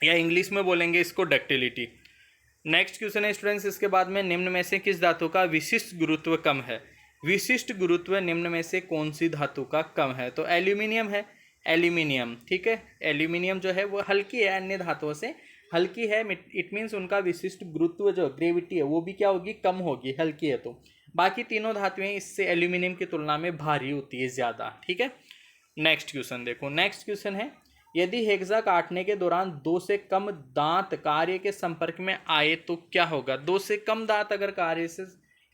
या इंग्लिश में बोलेंगे इसको डक्टिलिटी। नेक्स्ट क्वेश्चन है स्टूडेंट्स इसके बाद में, निम्न में से किस धातु का विशिष्ट गुरुत्व कम है। विशिष्ट गुरुत्व निम्न में से कौन सी धातु का कम है। तो एल्यूमिनियम है, एल्यूमिनियम। ठीक है, एल्यूमिनियम जो है वो हल्की है, अन्य धातुओं से हल्की है, इट मीन्स उनका विशिष्ट गुरुत्व जो ग्रेविटी है वो भी क्या होगी, कम होगी, हल्की है। तो बाकी तीनों धातुएं इससे एल्यूमिनियम की तुलना में भारी होती है ज़्यादा। ठीक है, नेक्स्ट क्वेश्चन देखो। नेक्स्ट क्वेश्चन है, यदि हेक्सा काटने के दौरान 2 से कम दांत कार्य के संपर्क में आए तो क्या होगा। 2 से कम दांत अगर कार्य से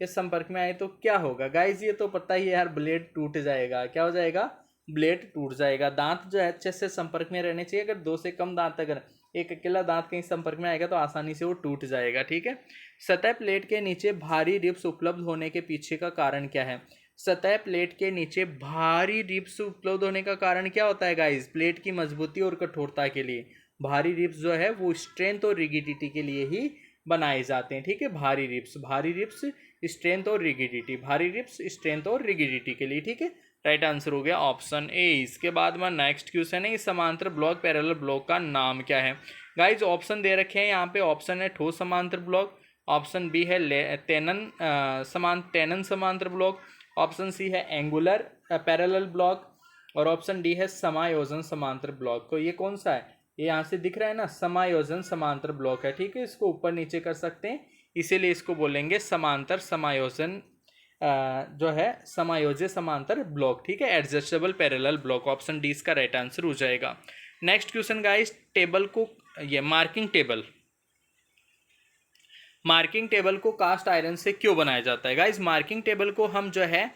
के संपर्क में आए तो क्या होगा। गाइज, ये तो पता ही है यार, ब्लेड टूट जाएगा। क्या हो जाएगा, ब्लेड टूट जाएगा। दांत जो है अच्छे से संपर्क में रहने चाहिए, अगर 2 से कम दांत, अगर एक अकेला दांत कहीं संपर्क में आएगा तो आसानी से वो टूट जाएगा। ठीक है, सतह प्लेट के नीचे भारी रिब्स उपलब्ध होने के पीछे का कारण क्या है। सतह प्लेट के नीचे भारी रिब्स उपलब्ध होने का कारण क्या होता है गाइस, प्लेट की मजबूती और कठोरता के लिए। भारी रिब्स जो है वो स्ट्रेंथ और रिगिडिटी के लिए ही बनाए जाते हैं। ठीक है, भारी रिब्स स्ट्रेंथ और रिगिडिटी, भारी रिब्स स्ट्रेंथ और रिगिडिटी के लिए। ठीक है, राइट आंसर हो गया ऑप्शन ए। इसके बाद में नेक्स्ट क्वेश्चन है, इस समांतर ब्लॉक पैरेलल ब्लॉक का नाम क्या है। गाइज, ऑप्शन दे रखे हैं यहाँ पे, ऑप्शन है ठोस समांतर ब्लॉक, ऑप्शन बी है टेनन समांतर ब्लॉक, ऑप्शन सी है एंगुलर पैरेलल ब्लॉक, और ऑप्शन डी है समायोजन समांतर ब्लॉक। तो ये कौन सा है, ये यहाँ से दिख रहा है ना, समायोजन समांतर ब्लॉक है, ठीक है। इसको ऊपर नीचे कर सकते हैं, इसीलिए इसको बोलेंगे समांतर समायोजन जो है समायोज्य समांतर ब्लॉक, ठीक है, adjustable parallel block. Option D इसका राइट आंसर हो जाएगा। नेक्स्ट क्वेश्चन गाइस, टेबल को, ये मार्किंग टेबल को कास्ट आयरन से क्यों बनाया जाता है गाइस। मार्किंग टेबल को हम जो है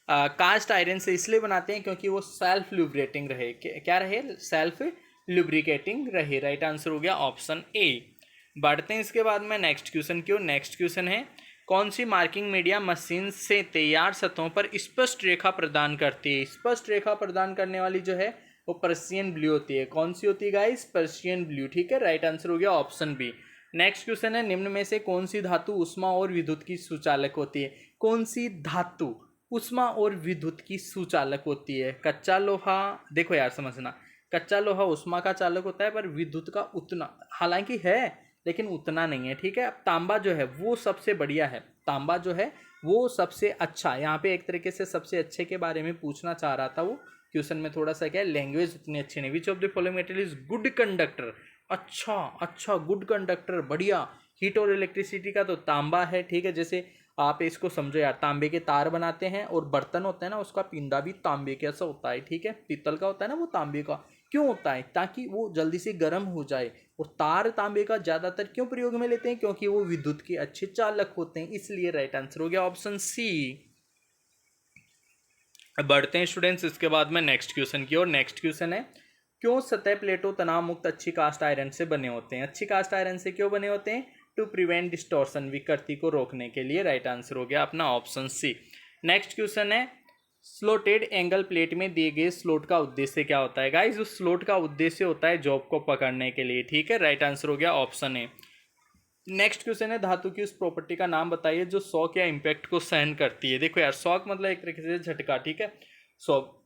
कास्ट आयरन से इसलिए बनाते हैं क्योंकि वो सेल्फ लुब्रिकेटिंग रहे, क्या रहे, सेल्फ लुब्रिकेटिंग रहे। राइट आंसर हो गया ऑप्शन ए। बढ़ते हैं इसके बाद में नेक्स्ट क्वेश्चन की ओर। नेक्स्ट क्वेश्चन है, कौन सी मार्किंग मीडिया मशीन से तैयार सतहों पर स्पष्ट रेखा प्रदान करती है। स्पष्ट रेखा प्रदान करने वाली जो है वो पर्शियन ब्लू होती है। कौन सी होती है गाइस, पर्शियन ब्लू, ठीक है। राइट आंसर हो गया ऑप्शन बी। नेक्स्ट क्वेश्चन है, निम्न में से कौन सी धातु उष्मा और विद्युत की सुचालक होती है। कौन सी धातु उष्मा और विद्युत की सुचालक होती है। कच्चा लोहा, देखो यार समझना, कच्चा लोहा उष्मा का चालक होता है पर विद्युत का उतना हालांकि है लेकिन उतना नहीं है, ठीक है। अब तांबा जो है वो सबसे बढ़िया है, तांबा जो है वो सबसे अच्छा। यहाँ पे एक तरीके से सबसे अच्छे के बारे में पूछना चाह रहा था वो क्वेश्चन में, थोड़ा सा क्या है, लैंग्वेज उतनी अच्छी नहीं। Which of the following metal is good conductor, अच्छा गुड कंडक्टर, बढ़िया। हीट और इलेक्ट्रिसिटी का तो तांबा है, ठीक है। जैसे आप इसको समझो यार, तांबे के तार बनाते हैं और बर्तन होता है ना, उसका पिंडा भी तांबे के ऐसा होता है, ठीक है। पीतल का होता है ना, वो तांबे का क्यों होता है, ताकि वो जल्दी से गर्म हो जाए। और तार तांबे का ज्यादातर क्यों प्रयोग में लेते हैं, क्योंकि वो विद्युत के अच्छे चालक होते हैं, इसलिए राइट आंसर हो गया ऑप्शन सी। बढ़ते हैं स्टूडेंट्स इसके बाद में नेक्स्ट क्वेश्चन की ओर। नेक्स्ट क्वेश्चन है, क्यों सतह प्लेटों तनाव मुक्त अच्छी कास्ट आयरन से बने होते हैं। अच्छी कास्ट आयरन से क्यों बने होते हैं, टू प्रिवेंट डिस्टॉर्शन, विकृति को रोकने के लिए। राइट आंसर हो गया अपना ऑप्शन सी। नेक्स्ट क्वेश्चन है, स्लोटेड एंगल प्लेट में दिए गए स्लोट का उद्देश्य क्या होता है गाइस। उस स्लोट का उद्देश्य होता है जॉब को पकड़ने के लिए, ठीक है। राइट आंसर हो गया ऑप्शन ए। नेक्स्ट क्वेश्चन है, धातु की उस प्रॉपर्टी का नाम बताइए जो शॉक या इम्पैक्ट को सहन करती है। देखो यार, शॉक मतलब एक तरीके से झटका, ठीक है। शॉक,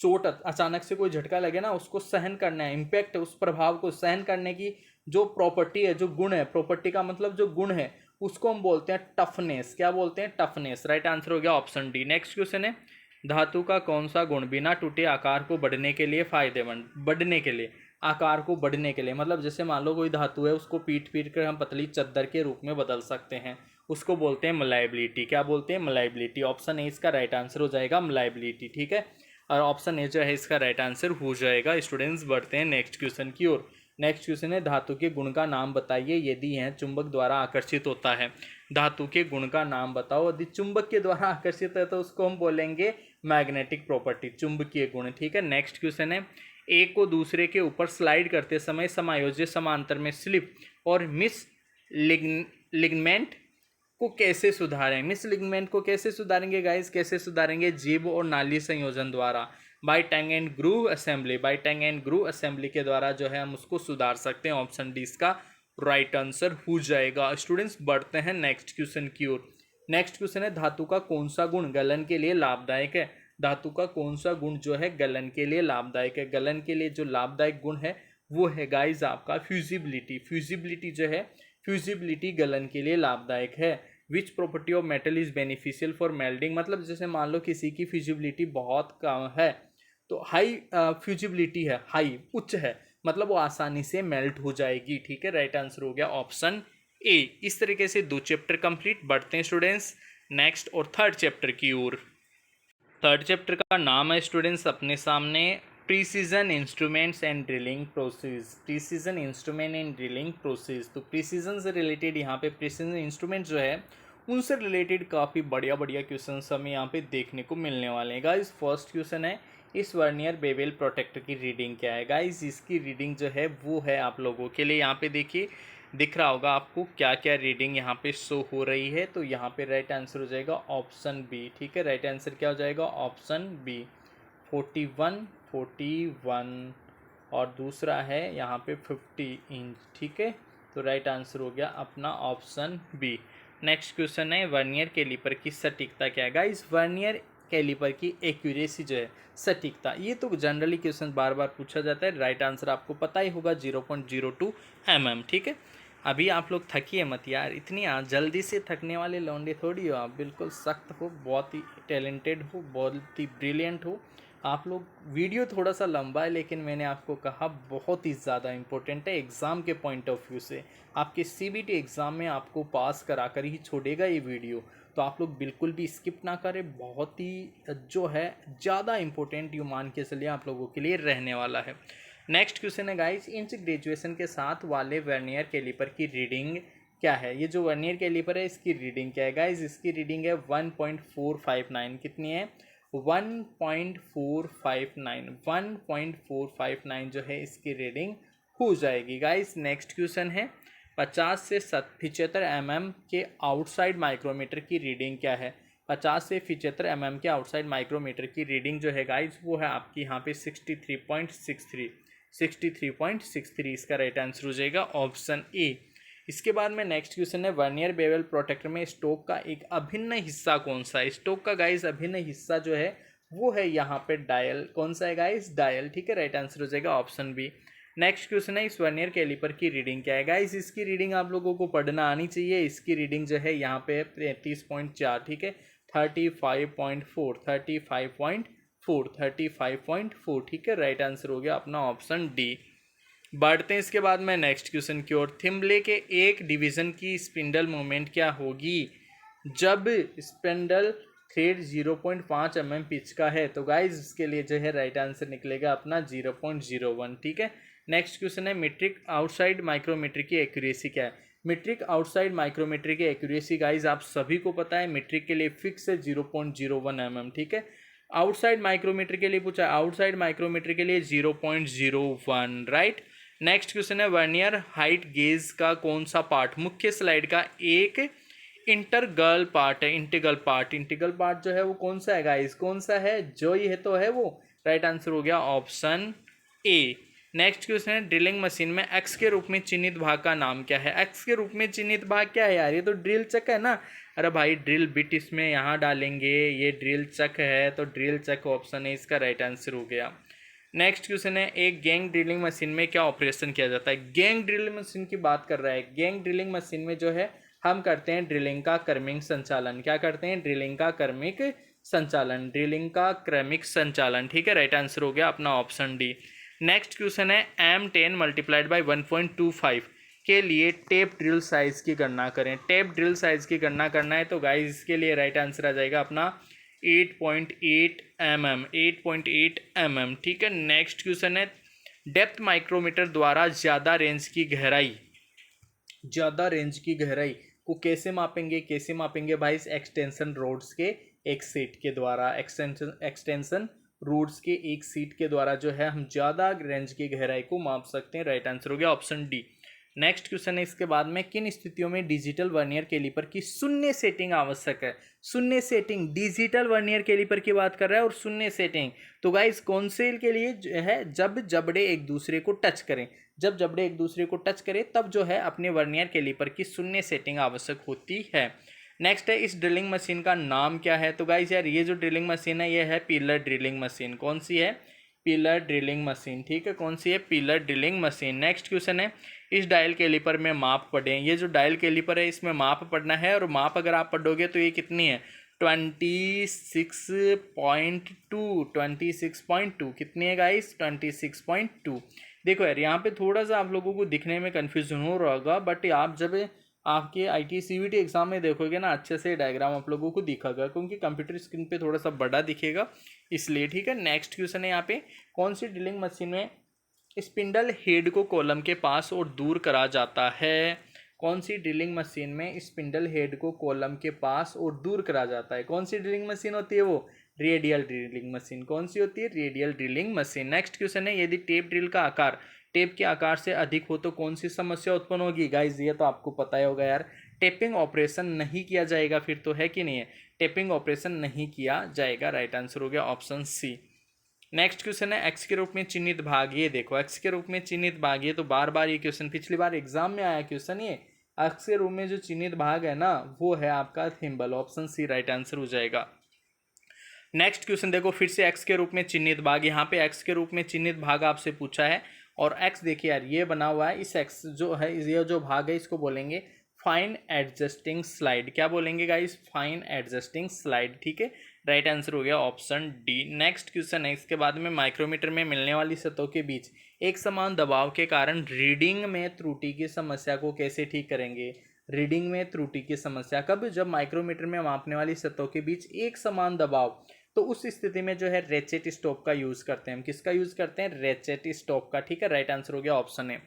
चोट, अचानक से कोई झटका लगे ना, उसको सहन करना है। इम्पैक्ट, उस प्रभाव को सहन करने की जो प्रॉपर्टी है, जो गुण है, प्रॉपर्टी का मतलब जो गुण है, उसको हम बोलते हैं टफनेस। क्या बोलते हैं, टफनेस। राइट आंसर हो गया ऑप्शन डी। नेक्स्ट क्वेश्चन है, धातु का कौन सा गुण बिना टूटे आकार को बढ़ने के लिए फायदेमंद, बढ़ने के लिए, आकार को बढ़ने के लिए, मतलब जैसे मान लो कोई धातु है, उसको पीट कर हम पतली चद्दर के रूप में बदल सकते हैं, उसको बोलते हैं मलाइबिलिटी। क्या बोलते हैं, मलाइबिलिटी। ऑप्शन ए इसका राइट आंसर हो जाएगा, मलाइबिलिटी, ठीक है। और ऑप्शन ए जो है इसका राइट आंसर हो जाएगा। स्टूडेंट्स बढ़ते हैं नेक्स्ट क्वेश्चन की ओर। नेक्स्ट क्वेश्चन है, धातु के गुण का नाम बताइए यदि यह चुंबक द्वारा आकर्षित होता है। धातु के गुण का नाम बताओ, यदि चुंबक के द्वारा आकर्षित है तो उसको हम बोलेंगे मैग्नेटिक प्रॉपर्टी, चुंबकीय गुण, ठीक है। नेक्स्ट क्वेश्चन है, एक को दूसरे के ऊपर स्लाइड करते समय समायोज्य समांतर में स्लिप और मिस लिगमेंट को कैसे सुधारें। मिस लिगमेंट को कैसे सुधारेंगे गाइस, कैसे सुधारेंगे, जीभ और नाली संयोजन द्वारा, by tongue and groove assembly, by tongue and groove assembly के द्वारा जो है हम उसको सुधार सकते हैं। ऑप्शन डी इसका राइट आंसर हो जाएगा। स्टूडेंट्स बढ़ते हैं नेक्स्ट क्वेश्चन की ओर। नेक्स्ट क्वेश्चन है, धातु का कौन सा गुण गलन के लिए लाभदायक है। धातु का कौन सा गुण जो है गलन के लिए लाभदायक है। गलन के लिए जो लाभदायक गुण है वो है गाइस आपका फ्यूजिबिलिटी। फ्यूजिबिलिटी जो है, फ्यूजिबिलिटी गलन के लिए लाभदायक है। Which property of metal is beneficial for melting, मतलब जैसे मान लो किसी की फ्यूजिबिलिटी बहुत कम है तो हाई फ्यूजिबिलिटी है, हाई, उच्च है, मतलब वो आसानी से मेल्ट हो जाएगी, ठीक है। राइट आंसर हो गया ऑप्शन ए। इस तरीके से 2 चैप्टर कंप्लीट। बढ़ते हैं स्टूडेंट्स नेक्स्ट और थर्ड चैप्टर की ओर। थर्ड चैप्टर का नाम है स्टूडेंट्स अपने सामने, precision instruments and drilling process. Precision instrument and drilling process, तो प्रीसीजन से रिलेटेड यहाँ पे प्रीसीजन इंस्ट्रूमेंट जो है उनसे रिलेटेड काफ़ी बढ़िया क्वेश्चन हमें यहाँ पे देखने को मिलने वाले हैं। गाइस फर्स्ट क्वेश्चन है, इस वर्नियर बेवेल प्रोटेक्टर की रीडिंग क्या है। गाइस इसकी रीडिंग जो है वो है आप लोगों के लिए, यहाँ पे देखिए दिख रहा होगा आपको क्या क्या रीडिंग यहाँ पे शो हो रही है। तो यहाँ पे राइट आंसर हो जाएगा ऑप्शन बी, ठीक है। राइट आंसर क्या हो जाएगा, ऑप्शन बी, 41 और दूसरा है यहाँ पे 50 इंच, ठीक है। तो राइट आंसर हो गया अपना ऑप्शन बी। नेक्स्ट क्वेश्चन है, वर्नियर कैलिपर की सटीकता क्या है। गाइस वर्नियर कैलिपर की एक्यूरेसी जो है, सटीकता, ये तो जनरली क्वेश्चन बार बार पूछा जाता है। राइट आंसर आपको पता ही होगा 0.02 mm, ठीक है। अभी आप लोग थकिए मत यार, इतनी जल्दी से थकने वाले लौंडे थोड़ी हो आप, बिल्कुल सख्त हो, बहुत ही टैलेंटेड हो, बहुत ही ब्रिलियंट हो आप लोग। वीडियो थोड़ा सा लंबा है लेकिन मैंने आपको कहा बहुत ही ज़्यादा इम्पोर्टेंट है एग्ज़ाम के पॉइंट ऑफ व्यू से। आपके सीबीटी एग्ज़ाम में आपको पास करा कर ही छोड़ेगा ये वीडियो, तो आप लोग बिल्कुल भी स्किप ना करें। बहुत ही जो है ज़्यादा इम्पोर्टेंट यू मान के चलिए आप लोगों के लिए रहने वाला है। नेक्स्ट क्वेश्चन है गाइस, इंच ग्रेजुएशन के साथ वाले वर्नियर कैलिपर की रीडिंग क्या है। ये जो वर्नियर कैलिपर है इसकी रीडिंग क्या है गाइस, इसकी रीडिंग है 1.459। कितनी है, 1.459। 1.459 जो है इसकी रीडिंग हो जाएगी गाइस। नेक्स्ट क्वेश्चन है, 50 से 75 mm के आउटसाइड माइक्रोमीटर की रीडिंग क्या है। 50 से 75 mm के आउटसाइड माइक्रोमीटर की रीडिंग जो है गाइस वो है आपकी यहाँ पे 63.63। 63.63 इसका राइट आंसर हो जाएगा ऑप्शन ए। इसके बाद में नेक्स्ट क्वेश्चन है, वर्नियर बेवल प्रोटेक्टर में स्टोक का एक अभिन्न हिस्सा कौन सा है। स्टोक का गाइस अभिन्न हिस्सा जो है वो है यहाँ पे डायल। कौन सा है गाइस, डायल। ठीक है, राइट आंसर हो जाएगा ऑप्शन बी। नेक्स्ट क्वेश्चन है, इस वर्नियर कैलिपर की रीडिंग क्या है गाइस। इसकी रीडिंग आप लोगों को पढ़ना आनी चाहिए। इसकी रीडिंग जो है यहाँ पे 33.4। ठीक है, 35.4 35.4 ठीक है, राइट आंसर हो गया अपना ऑप्शन डी। बढ़ते हैं इसके बाद में नेक्स्ट क्वेश्चन की ओर। थिम्बले के एक डिवीजन की स्पिंडल मोमेंट क्या होगी जब स्पिंडल थ्रेड 0.5 mm पिच का है। तो गाइज इसके लिए जो है राइट आंसर निकलेगा अपना 0.01। ठीक है, नेक्स्ट क्वेश्चन है, मीट्रिक आउटसाइड माइक्रोमीटर की एक्यूरेसी क्या है। मीट्रिक आउटसाइड माइक्रोमीटर की एक्यूरेसी गाइज आप सभी को पता है, मीट्रिक के लिए फिक्स है 0.01 mm। ठीक है, आउटसाइड माइक्रोमीटर के लिए पूछा, आउटसाइड माइक्रोमीटर के लिए 0.01। राइट। नेक्स्ट क्वेश्चन है, वर्नियर हाइट गेज का कौन सा पार्ट मुख्य स्लाइड का एक इंटरगल पार्ट है। इंटीग्रल पार्ट, इंटीग्रल पार्ट जो है वो कौन सा है गाइस, कौन सा है, जो ही है तो है वो। राइट आंसर हो गया ऑप्शन ए। नेक्स्ट क्वेश्चन है, ड्रिलिंग मशीन में एक्स के रूप में चिन्हित भाग का नाम क्या है। एक्स के रूप में चिन्हित भाग क्या है यार, ये तो ड्रिल चक है ना। अरे भाई ड्रिल बिट इसमें यहाँ डालेंगे, ये ड्रिल चक है तो ड्रिल चक ऑप्शन है इसका राइट आंसर हो गया। नेक्स्ट क्वेश्चन है, एक गैंग ड्रिलिंग मशीन में क्या ऑपरेशन किया जाता है। गैंग ड्रिलिंग मशीन की बात कर रहा है। गैंग ड्रिलिंग मशीन में जो है हम करते हैं ड्रिलिंग का क्रमिक संचालन। क्या करते हैं, ड्रिलिंग का क्रमिक संचालन, ड्रिलिंग का क्रमिक संचालन। ठीक है, राइट आंसर हो गया अपना ऑप्शन डी। नेक्स्ट क्वेश्चन है, M10 मल्टीप्लाइड बाई 1.25 के लिए टेप ड्रिल साइज की गणना करें। टेप ड्रिल साइज की गणना करना है तो गाइस इसके लिए राइट आंसर आ जाएगा अपना 8.8 mm। 8.8 mm। ठीक है, नेक्स्ट क्वेश्चन है, डेप्थ माइक्रोमीटर द्वारा ज़्यादा रेंज की गहराई, ज़्यादा रेंज की गहराई को कैसे मापेंगे। कैसे मापेंगे भाई, एक्सटेंशन रोड्स के एक सेट के द्वारा, एक्सटेंशन रोड्स के एक सीट के द्वारा जो है हम ज़्यादा रेंज की गहराई को माप सकते हैं। राइट आंसर हो गया ऑप्शन डी। नेक्स्ट क्वेश्चन है, इसके बाद में किन स्थितियों में डिजिटल वर्नियर कैलिपर की शून्य सेटिंग आवश्यक है। शून्य सेटिंग, डिजिटल वर्नियर कैलिपर की बात कर रहा है और शून्य सेटिंग तो गाइस कौन से के लिए जो है, जब जबड़े एक दूसरे को टच करें, जब जबड़े एक दूसरे को टच करें तब जो है अपने वर्नियर कैलिपर की शून्य सेटिंग आवश्यक होती है। नेक्स्ट है, इस ड्रिलिंग मशीन का नाम क्या है। तो गाइस यार ये जो ड्रिलिंग मशीन है ये है पिलर ड्रिलिंग मशीन। कौन सी है, पिलर ड्रिलिंग मशीन। ठीक है, कौन सी है, pillar drilling machine. Next question है, इस डायल कैलिपर में माप पढ़ें। ये जो डायल कैलिपर है इसमें माप पढ़ना है और माप अगर आप पढ़ोगे तो ये कितनी है 26.2। 26.2 कितनी है गाइस, 26.2। देखो यार यहाँ पे थोड़ा सा आप लोगों को दिखने में कन्फ्यूजन हो रहा होगा, बट आप जब आपके IT CVT एग्जाम में देखोगे ना अच्छे से डायग्राम आप लोगों को दिखेगा, क्योंकि कंप्यूटर स्क्रीन पे थोड़ा सा बड़ा दिखेगा इसलिए। ठीक है, नेक्स्ट क्वेश्चन है यहाँ पे, कौन सी ड्रिलिंग मशीन में स्पिंडल हेड को कॉलम के पास और दूर करा जाता है। कौन सी ड्रिलिंग मशीन में स्पिंडल हेड को कॉलम के पास और दूर करा जाता है। कौन सी ड्रिलिंग मशीन होती है वो, रेडियल ड्रिलिंग मशीन। कौन सी होती है, radial drilling machine. Next question है, यदि टेप ड्रिल का आकार टेप के आकार से अधिक हो तो कौन सी समस्या उत्पन्न होगी। गाइज ये तो आपको पता ही होगा यार, टेपिंग ऑपरेशन नहीं किया जाएगा फिर तो, है कि नहीं है, टेपिंग ऑपरेशन नहीं किया जाएगा। राइट आंसर हो गया ऑप्शन सी। नेक्स्ट क्वेश्चन है, एक्स के रूप में चिन्हित भाग। ये देखो एक्स के रूप में चिन्हित भाग, ये तो बार बार ये क्वेश्चन पिछली बार एग्जाम में आया क्वेश्चन। ये एक्स के रूप में जो चिन्हित भाग है ना वो है आपका thimble. Option C right answer हो जाएगा। नेक्स्ट क्वेश्चन देखो फिर से एक्स के रूप में चिन्हित भाग, यहाँ पे एक्स के रूप में चिन्हित भाग आपसे पूछा है और एक्स देखिए यार ये बना हुआ है, इस एक्स जो है ये जो भाग है इसको बोलेंगे फाइन एडजस्टिंग स्लाइड। क्या बोलेंगे गाइस? Fine adjusting slide. ठीक है, राइट आंसर हो गया ऑप्शन डी। नेक्स्ट क्वेश्चन है, इसके बाद में माइक्रोमीटर में मिलने वाली सतहों के बीच एक समान दबाव के कारण रीडिंग में त्रुटि की समस्या को कैसे ठीक करेंगे? रीडिंग में त्रुटि की समस्या कब? जब माइक्रोमीटर में मापने वाली सतहों के बीच एक समान दबाव, तो उस स्थिति में जो है रेचेट स्टॉप का यूज करते हैं हम। किसका यूज करते हैं? रेचेट स्टॉप का। ठीक है, राइट आंसर हो गया ऑप्शन ए।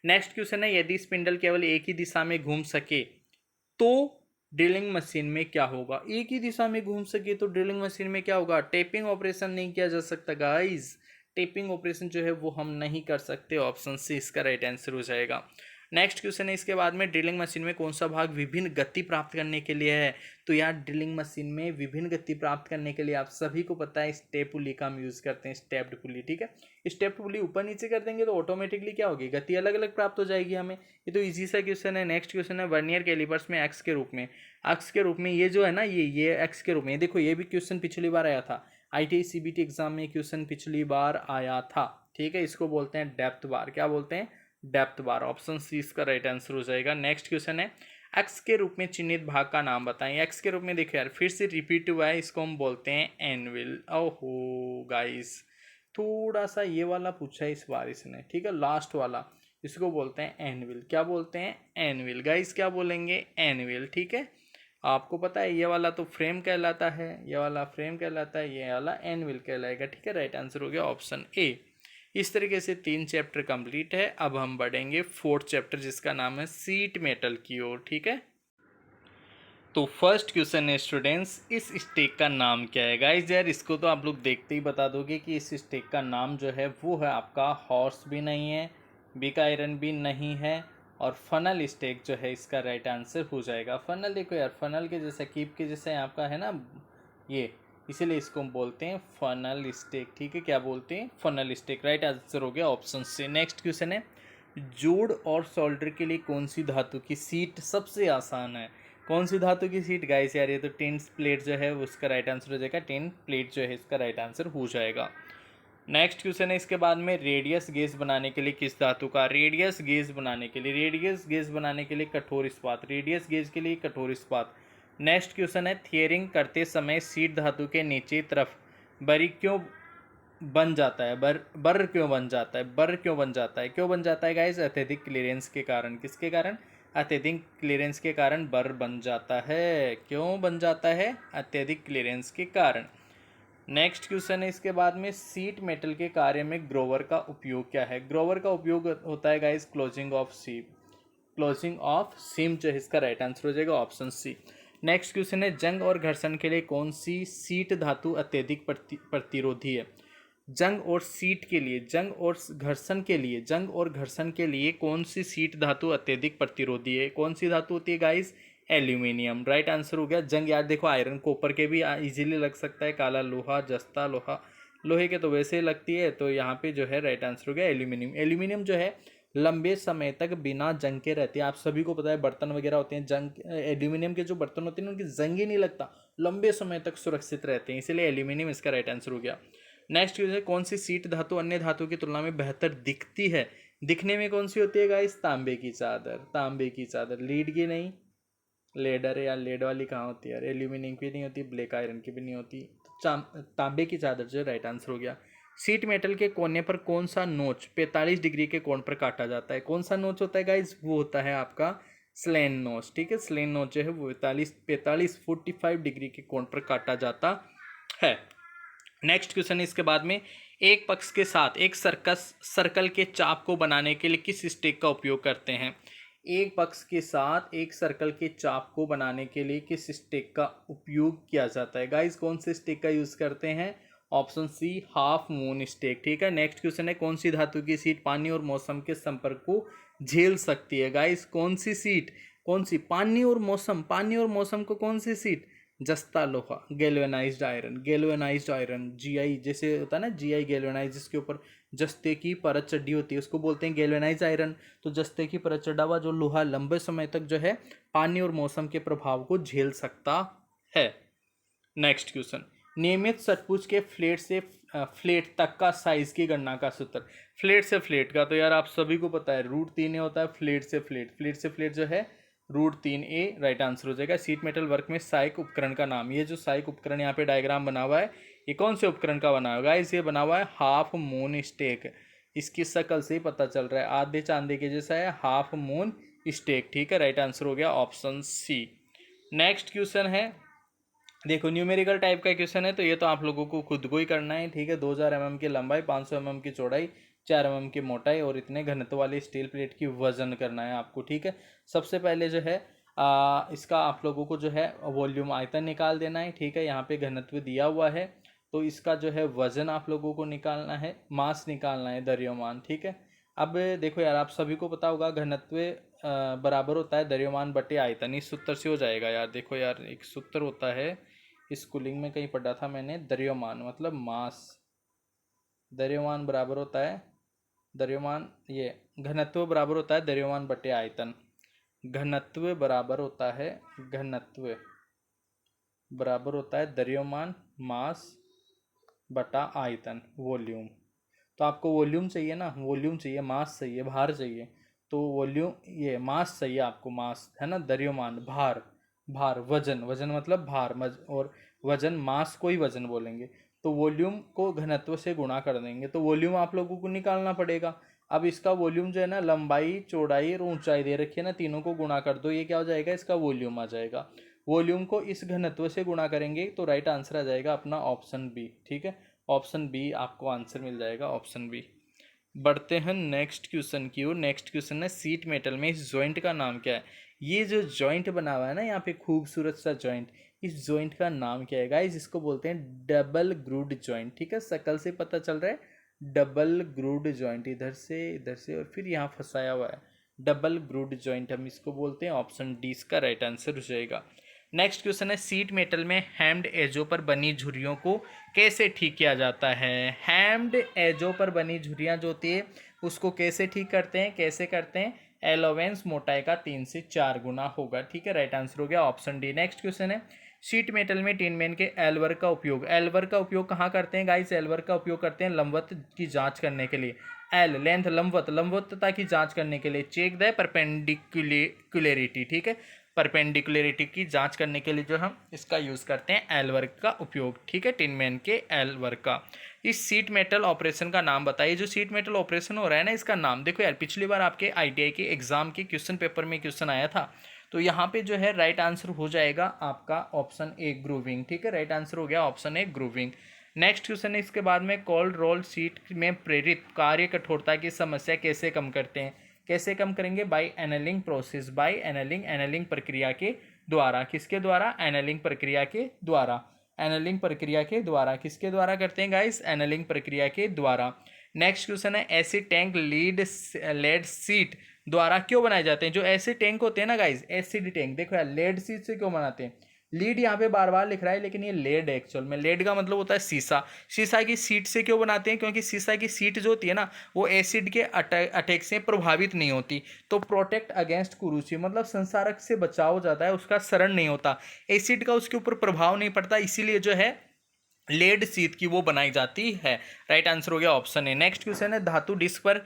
नेक्स्ट क्वेश्चन है, यदि स्पिंडल केवल एक ही दिशा में घूम सके तो ड्रिलिंग मशीन में क्या होगा? एक ही दिशा में घूम सके तो ड्रिलिंग मशीन में क्या होगा? टेपिंग ऑपरेशन नहीं किया जा सकता गाइस। टेपिंग ऑपरेशन जो है वो हम नहीं कर सकते। ऑप्शन सी इसका राइट आंसर हो जाएगा। नेक्स्ट क्वेश्चन है, इसके बाद में ड्रिलिंग मशीन में कौन सा भाग विभिन्न गति प्राप्त करने के लिए है? तो यार ड्रिलिंग मशीन में विभिन्न गति प्राप्त करने के लिए आप सभी को पता है स्टेप पुली का हम यूज करते हैं, स्टेप्ड पुली। ठीक है, स्टेप्ड पुली ऊपर नीचे कर देंगे तो ऑटोमेटिकली क्या होगी? गति अलग अलग प्राप्त हो जाएगी हमें। ये तो इजी सा क्वेश्चन है। नेक्स्ट क्वेश्चन है, वर्नियर कैलिपर्स में एक्स के रूप में, एक्स के रूप में ये जो है ना ये एक्स के रूप में, देखो ये भी क्वेश्चन पिछली बार आया था ITI CBT एग्जाम में, क्वेश्चन पिछली बार आया था। ठीक है, इसको बोलते हैं डेप्थ बार। क्या बोलते हैं? डेप्थ बार। ऑप्शन सी इसका राइट आंसर हो जाएगा। नेक्स्ट क्वेश्चन है, एक्स के रूप में चिन्हित भाग का नाम बताएं। एक्स के रूप में देखो यार फिर से रिपीट हुआ है, इसको हम बोलते हैं एनविल। ओहो गाइस, थोड़ा सा ये वाला पूछा है इस बार इसने। ठीक है, लास्ट वाला, इसको बोलते हैं एनविल। क्या बोलते हैं? एनविल। गाइस क्या बोलेंगे? एनविल। ठीक है, आपको पता है ये वाला तो फ्रेम कहलाता है, ये वाला फ्रेम कहलाता है, ये वाला एनविल कहलाएगा। ठीक है, राइट आंसर हो गया ऑप्शन ए। इस तरीके से 3 चैप्टर कंप्लीट है। अब हम बढ़ेंगे 4th चैप्टर जिसका नाम है सीट मेटल की ओर। ठीक है, तो फर्स्ट क्वेश्चन है स्टूडेंट्स, इस स्टेक का नाम क्या है? गाइस यार इसको तो आप लोग देखते ही बता दोगे कि इस स्टेक का नाम जो है वो है आपका हॉर्स भी नहीं है, बिग आयरन भी नहीं है, और फनल स्टेक जो है इसका राइट आंसर हो जाएगा। फनल देखो यार, फनल के जैसा, कीप के जैसा आपका है ना ये, इसीलिए इसको हम बोलते हैं फनल स्टेक। ठीक है, क्या बोलते हैं? Funnel stake. राइट आंसर हो गया ऑप्शन से। नेक्स्ट क्वेश्चन है, जोड़ और सोल्डर के लिए कौन सी धातु की सीट सबसे आसान है? कौन सी धातु की सीट? गाइस यार ये तो टिन प्लेट जो है उसका राइट आंसर हो जाएगा। टिन प्लेट जो है इसका राइट आंसर हो जाएगा। नेक्स्ट क्वेश्चन है, इसके बाद में रेडियस गेज बनाने के लिए किस धातु का? रेडियस गेज बनाने के लिए, रेडियस गेज बनाने के लिए कठोर इस्पात, रेडियस गेज के लिए कठोर इस्पात। नेक्स्ट क्वेश्चन है, थियरिंग करते समय सीट धातु के नीचे तरफ बारीक क्यों बन जाता है? बर क्यों बन जाता है? बर क्यों बन जाता है? क्यों बन जाता है गाइस? अत्यधिक क्लियरेंस के कारण। किसके कारण? अत्यधिक क्लियरेंस के कारण बर बन जाता है। क्यों बन जाता है? अत्यधिक क्लियरेंस के कारण। नेक्स्ट क्वेश्चन है, इसके बाद में सीट मेटल के कार्य में ग्रोवर का उपयोग क्या है? ग्रोवर का उपयोग होता है guys closing of seam. Closing of seam जो है इसका राइट आंसर हो जाएगा ऑप्शन सी। नेक्स्ट क्वेश्चन है, जंग और घर्षण के लिए कौन सी सीट धातु अत्यधिक प्रतिरोधी है? जंग और सीट के लिए, जंग और घर्षण के लिए, जंग और घर्षण के लिए कौन सी सीट धातु अत्यधिक प्रतिरोधी है? कौन सी धातु होती है गाइस? एल्यूमिनियम। राइट आंसर हो गया। जंग यार देखो आयरन कॉपर के भी इजीली लग सकता है, काला लोहा, जस्ता लोहा, लोहे के तो वैसे ही लगती है, तो यहाँ पे जो है राइट आंसर हो गया एल्यूमिनियम। एल्यूमिनियम जो है लंबे समय तक बिना जंग के रहती है। आप सभी को पता है बर्तन वगैरह होते हैं, जंग एल्यूमिनियम के जो बर्तन होते हैं उनकी जंग ही नहीं लगता, लंबे समय तक सुरक्षित रहते हैं, इसीलिए एल्यूमिनियम इसका राइट आंसर हो गया। नेक्स्ट क्वेश्चन है, कौन सी सीट धातु अन्य धातु की तुलना में बेहतर दिखती है? दिखने में कौन सी होती है गाइस? तांबे की चादर। तांबे की चादर, लीड की नहीं, लेडर या लेड वाली कहाँ होती है यार? एल्यूमिनियम की नहीं होती, ब्लैक आयरन की भी नहीं होती, तो तांबे की चादर जो राइट आंसर हो गया। सीट मेटल के कोने पर कौन सा नोच 45 डिग्री के कोण पर काटा जाता है? कौन सा नोच होता है गाइस? वो होता है आपका स्लेन नोच। ठीक है, स्लेन नोच जो है वो 45 डिग्री के कोण पर काटा जाता है। नेक्स्ट क्वेश्चन है, इसके बाद में एक पक्ष के साथ एक सर्कल के चाप को बनाने के लिए किस स्टिक का उपयोग करते हैं? एक पक्ष के साथ एक सर्कल के चाप को बनाने के लिए किस स्टिक का उपयोग किया जाता है? गाइस कौन से स्टिक का यूज करते हैं? Option C half moon stick. ठीक है, नेक्स्ट क्वेश्चन है, कौन सी धातु की सीट पानी और मौसम के संपर्क को झेल सकती है? गाइस कौन सी सीट? कौन सी? पानी और मौसम, पानी और मौसम को कौन सी सीट? जस्ता लोहा, galvanised iron, galvanised iron, GI जैसे होता है ना, जीआई गैल्वेनाइज, जिसके ऊपर जस्ते की परत चढ़ी होती है उसको बोलते हैं गैल्वेनाइज्ड आयरन। तो जस्ते की परत चढ़ा हुआ जो लोहा लंबे समय तक जो है पानी और मौसम के प्रभाव को झेल सकता है। नेक्स्ट क्वेश्चन, नियमित षटभुज के फ्लेट से फ्लेट तक का साइज की गणना का सूत्र। फ्लेट से फ्लेट का तो यार आप सभी को पता है √3 ए होता है। फ्लेट से फ्लेट, फ्लेट से फ्लेट जो है √3 ए राइट आंसर हो जाएगा। सीट मेटल वर्क में सहायक उपकरण का नाम। ये जो सहायक उपकरण यहाँ पे डायग्राम बना हुआ है, ये कौन से उपकरण का बना हुआ है? ये बना हुआ है हाफ मून स्टेक। इसकी शक्ल से ही पता चल रहा है, आधे चांदी के जैसा है, हाफ मून स्टेक। ठीक है, राइट आंसर हो गया ऑप्शन सी। नेक्स्ट क्वेश्चन है, देखो न्यूमेरिकल टाइप का क्वेश्चन है, तो ये तो आप लोगों को खुद को ही करना है। ठीक है, 2000 mm की लंबाई, 500 mm की चौड़ाई, 4 mm की मोटाई और इतने घनत्व वाली स्टील प्लेट की वजन करना है आपको। ठीक है, सबसे पहले जो है इसका आप लोगों को जो है वॉल्यूम आयतन निकाल देना है। ठीक है, यहाँ पे घनत्व दिया हुआ है, तो इसका जो है वजन आप लोगों को निकालना है, मास निकालना है, द्रव्यमान। ठीक है, अब देखो यार आप सभी को पता होगा घनत्व बराबर होता है द्रव्यमान बटे आयतन। इस सूत्र से हो जाएगा यार। देखो यार एक सूत्र होता है, स्कूलिंग में कहीं पढ़ा था मैंने, द्रव्यमान मतलब मास। द्रव्यमान बराबर होता है द्रव्यमान, ये घनत्व बराबर होता है द्रव्यमान बटे आयतन। घनत्व बराबर होता है, घनत्व बराबर होता है द्रव्यमान मास बटा आयतन, वॉल्यूम। तो आपको वॉल्यूम चाहिए ना, वॉल्यूम चाहिए, मास चाहिए, भार चाहिए। तो वॉल्यूम, ये मास चाहिए आपको, मास है ना, द्रव्यमान, भार, भार, वजन, वजन मतलब भार, और वजन, मास को ही वजन बोलेंगे। तो वॉल्यूम को घनत्व से गुणा कर देंगे, तो वॉल्यूम आप लोगों को निकालना पड़ेगा। अब इसका वॉल्यूम जो है ना, लंबाई, चौड़ाई और ऊंचाई दे रखी है ना, तीनों को गुणा कर दो, ये क्या हो जाएगा? इसका वॉल्यूम आ जाएगा। वॉल्यूम को इस घनत्व से गुणा करेंगे तो राइट आंसर आ जाएगा अपना ऑप्शन बी। ठीक है, ऑप्शन बी आपको आंसर मिल जाएगा, ऑप्शन बी। बढ़ते हैं नेक्स्ट क्वेश्चन की ओर। नेक्स्ट क्वेश्चन है सीट मेटल में इस जॉइंट का नाम क्या है? ये जो जॉइंट बना हुआ है ना यहाँ पे, खूबसूरत सा जॉइंट, इस जॉइंट का नाम क्या है गाइस? इसको बोलते हैं डबल ग्रूड जॉइंट। ठीक है, शक्ल से पता चल रहा है डबल ग्रूड जॉइंट, इधर से और फिर यहाँ फंसाया हुआ है, डबल ग्रूड जॉइंट हम इसको बोलते हैं। ऑप्शन डी इसका राइट आंसर हो जाएगा। नेक्स्ट क्वेश्चन है सीट मेटल में हैम्ड एजों पर बनी झुर्रियों को कैसे ठीक किया जाता है? हैम्ड एजों पर बनी झुर्रियाँ जो होती है उसको कैसे ठीक करते हैं? कैसे करते हैं? एलोवेंस मोटाई का 3 से 4 गुना होगा। ठीक है, राइट आंसर हो गया ऑप्शन डी। नेक्स्ट क्वेश्चन है शीट मेटल में टिन मैन के एलवर का उपयोग, एलवर का उपयोग कहाँ करते हैं गाइस? एलवर का उपयोग करते हैं लंबवत की जांच करने के लिए। एल लेंथ, लंबवत, लंबवतता की जांच करने के लिए। Check the perpendicularity. ठीक है, परपेंडिकुलरिटी की जांच करने के लिए जो हम इसका यूज़ करते हैं एल वर्क का उपयोग। ठीक है, टिन मैन के एल वर्क का। इस सीट मेटल ऑपरेशन का नाम बताइए। जो सीट मेटल ऑपरेशन हो रहा है ना, इसका नाम देखो यार, पिछली बार आपके आईटीआई के एग्जाम के क्वेश्चन पेपर में क्वेश्चन आया था, तो यहाँ पे जो है राइट आंसर हो जाएगा आपका ऑप्शन ए, ग्रूविंग। ठीक है, राइट आंसर हो गया option A, grooving. Next question है इसके बाद में, कोल्ड रोल शीट में प्रेरित कार्य कठोरता की समस्या कैसे कम करते हैं? कैसे कम करेंगे? बाय एनलिंग प्रोसेस, बाय एनलिंग, एनलिंग प्रक्रिया के द्वारा। किसके द्वारा? एनलिंग प्रक्रिया के द्वारा। एनलिंग प्रक्रिया के द्वारा किसके द्वारा करते हैं गाइस? एनलिंग प्रक्रिया के द्वारा। नेक्स्ट क्वेश्चन है एसिड टैंक लेड सीट द्वारा क्यों बनाए जाते हैं? जो एसिड टैंक होते हैं ना गाइस, एसिड टैंक, देखो यार लेड सीट से क्यों बनाते हैं? लीड यहाँ पे बार बार लिख रहा है लेकिन ये लेड है एक्चुअल में। लेड का मतलब होता है शीशा। शीशा की सीट से क्यों बनाते हैं? क्योंकि शीशा की सीट जो होती है ना, वो एसिड के अटैक से प्रभावित नहीं होती, तो प्रोटेक्ट अगेंस्ट कुरूसी, मतलब संसारक से बचाव हो जाता है, उसका शरण नहीं होता, एसिड का उसके ऊपर प्रभाव नहीं पड़ता, इसीलिए जो है लेड सीट की वो बनाई जाती है। राइट आंसर हो गया ऑप्शन ए। नेक्स्ट क्वेश्चन है धातु डिस्क पर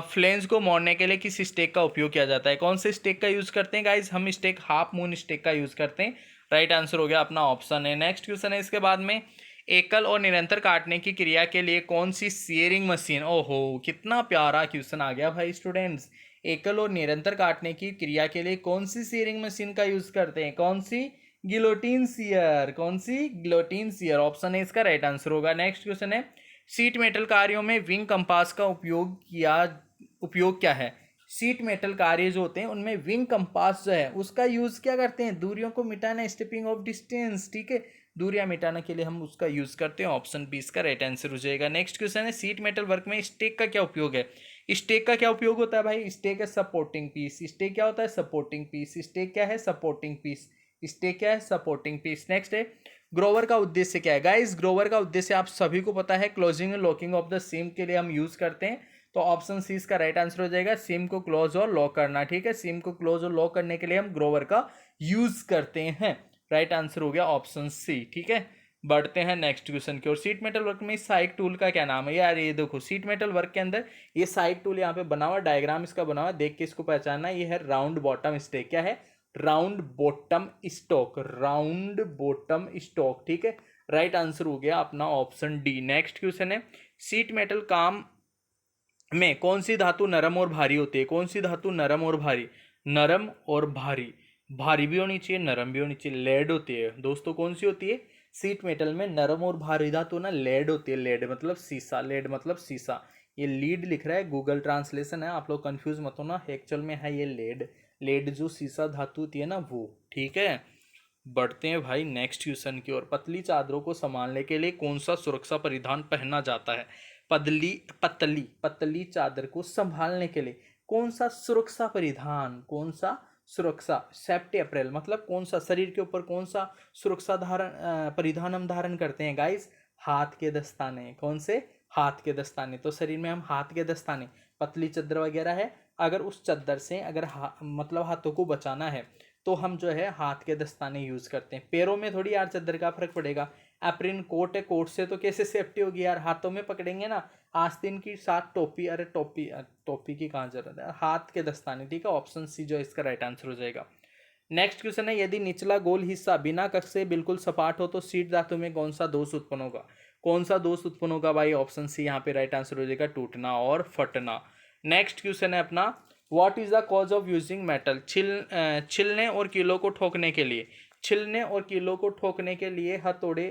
फ्लेंज को मोड़ने के लिए किस स्टेक का उपयोग किया जाता है? कौन से स्टेक का यूज करते हैं गाइज? हम स्टेक हाफ मून स्टेक का यूज करते हैं। राइट आंसर हो गया अपना ऑप्शन है। नेक्स्ट क्वेश्चन है इसके बाद में, एकल और निरंतर काटने की क्रिया के लिए कौन सी सीयरिंग मशीन, ओहो कितना प्यारा क्वेश्चन आ गया भाई स्टूडेंट्स। एकल और निरंतर काटने की क्रिया के लिए कौन सी सीयरिंग मशीन का यूज करते हैं? कौन सी? Guillotine shear. कौन सी? Guillotine shear. ऑप्शन है इसका राइट आंसर होगा। नेक्स्ट क्वेश्चन है शीट मेटल कार्यों में विंग कंपास का उपयोग क्या है? शीट मेटल कार्य जो होते हैं उनमें विंग कंपास जो है उसका यूज क्या करते हैं? दूरियों को मिटाना, स्टेपिंग ऑफ डिस्टेंस। ठीक है, दूरियां मिटाने के लिए हम उसका यूज करते हैं। ऑप्शन बी इसका राइट आंसर हो जाएगा। नेक्स्ट क्वेश्चन है शीट मेटल वर्क में स्टेक का क्या उपयोग है? स्टेक का क्या उपयोग होता है भाई? स्टेक है सपोर्टिंग पीस। स्टेक क्या होता है? Supporting piece. स्टेक क्या है? Supporting piece. स्टेक क्या है? Supporting piece. नेक्स्ट है ग्रोवर का उद्देश्य क्या है? गाइस ग्रोवर का उद्देश्य आप सभी को पता है, closing and locking of the seam के लिए हम यूज करते हैं। तो ऑप्शन सी इसका राइट आंसर हो जाएगा, सीम को क्लोज और लॉक करना। ठीक है, सीम को क्लोज और लॉक करने के लिए हम ग्रोवर का यूज करते हैं। राइट आंसर हो गया ऑप्शन सी। ठीक है, बढ़ते हैं नेक्स्ट क्वेश्चन की ओर। सीट मेटल वर्क में इस सहायक टूल का क्या नाम है यार? ये देखो सीट मेटल वर्क के अंदर ये सहायक टूल यहाँ पे बना हुआ, डायग्राम इसका बना हुआ, देख के इसको पहचानना। ये है राउंड बॉटम स्टेक। क्या है? Round bottom stock, round bottom stock. ठीक है, राइट आंसर हो गया अपना ऑप्शन डी। नेक्स्ट क्वेश्चन है, सीट मेटल काम में कौन सी धातु नरम और भारी होती है? कौन सी धातु नरम और भारी? नरम और भारी, भारी भी होनी चाहिए, नरम भी होनी चाहिए। लेड होती है दोस्तों। कौन सी होती है? सीट मेटल में नरम और भारी धातु ना लेड होती है। लेड मतलब शीशा, लेड मतलब शीशा। ये लीड लिख रहा है, गूगल ट्रांसलेशन है, आप लोग कंफ्यूज मत होना, एक्चुअल में है ये लेड। लेड जो शीशा धातु होती है ना वो। ठीक है, बढ़ते हैं भाई नेक्स्ट क्वेश्चन की ओर। पतली चादरों को संभालने के लिए कौन सा सुरक्षा परिधान पहना जाता है? पतली पतली पतली चादर को संभालने के लिए कौन सा सुरक्षा परिधान, कौन सा सुरक्षा, सेफ्टी अप्रैल मतलब कौन सा, शरीर के ऊपर कौन सा सुरक्षा परिधान हम धारण करते हैं गाइस? हाथ के दस्ताने। कौन से? हाथ के दस्ताने। तो शरीर में हम हाथ के दस्ताने, पतली चादर वगैरह है, अगर उस चादर से अगर मतलब हाथों को बचाना है तो हम जो है हाथ के दस्ताने यूज करते हैं। पैरों में थोड़ी यार चादर का फर्क पड़ेगा। एप्रिन कोट है, कोट से तो कैसे सेफ्टी होगी यार? हाथों में पकड़ेंगे ना। आस्तीन की साथ टोपी, अरे टोपी, टोपी की कहाँ जरूरत है? हाथ के दस्ताने। ठीक है, ऑप्शन सी जो इसका राइट आंसर हो जाएगा। नेक्स्ट क्वेश्चन है, यदि निचला गोल हिस्सा बिना कस से बिल्कुल सपाट हो तो सीट धातु में कौन सा दोष उत्पन्न होगा? कौन सा दोष उत्पन्न होगा भाई? ऑप्शन सी यहाँ पे राइट आंसर हो जाएगा, टूटना और फटना। नेक्स्ट क्वेश्चन है अपना, what is the cause of using metal? छिलने और कीलों को ठोकने के लिए, छिलने और कीलों को ठोकने के लिए हथौड़े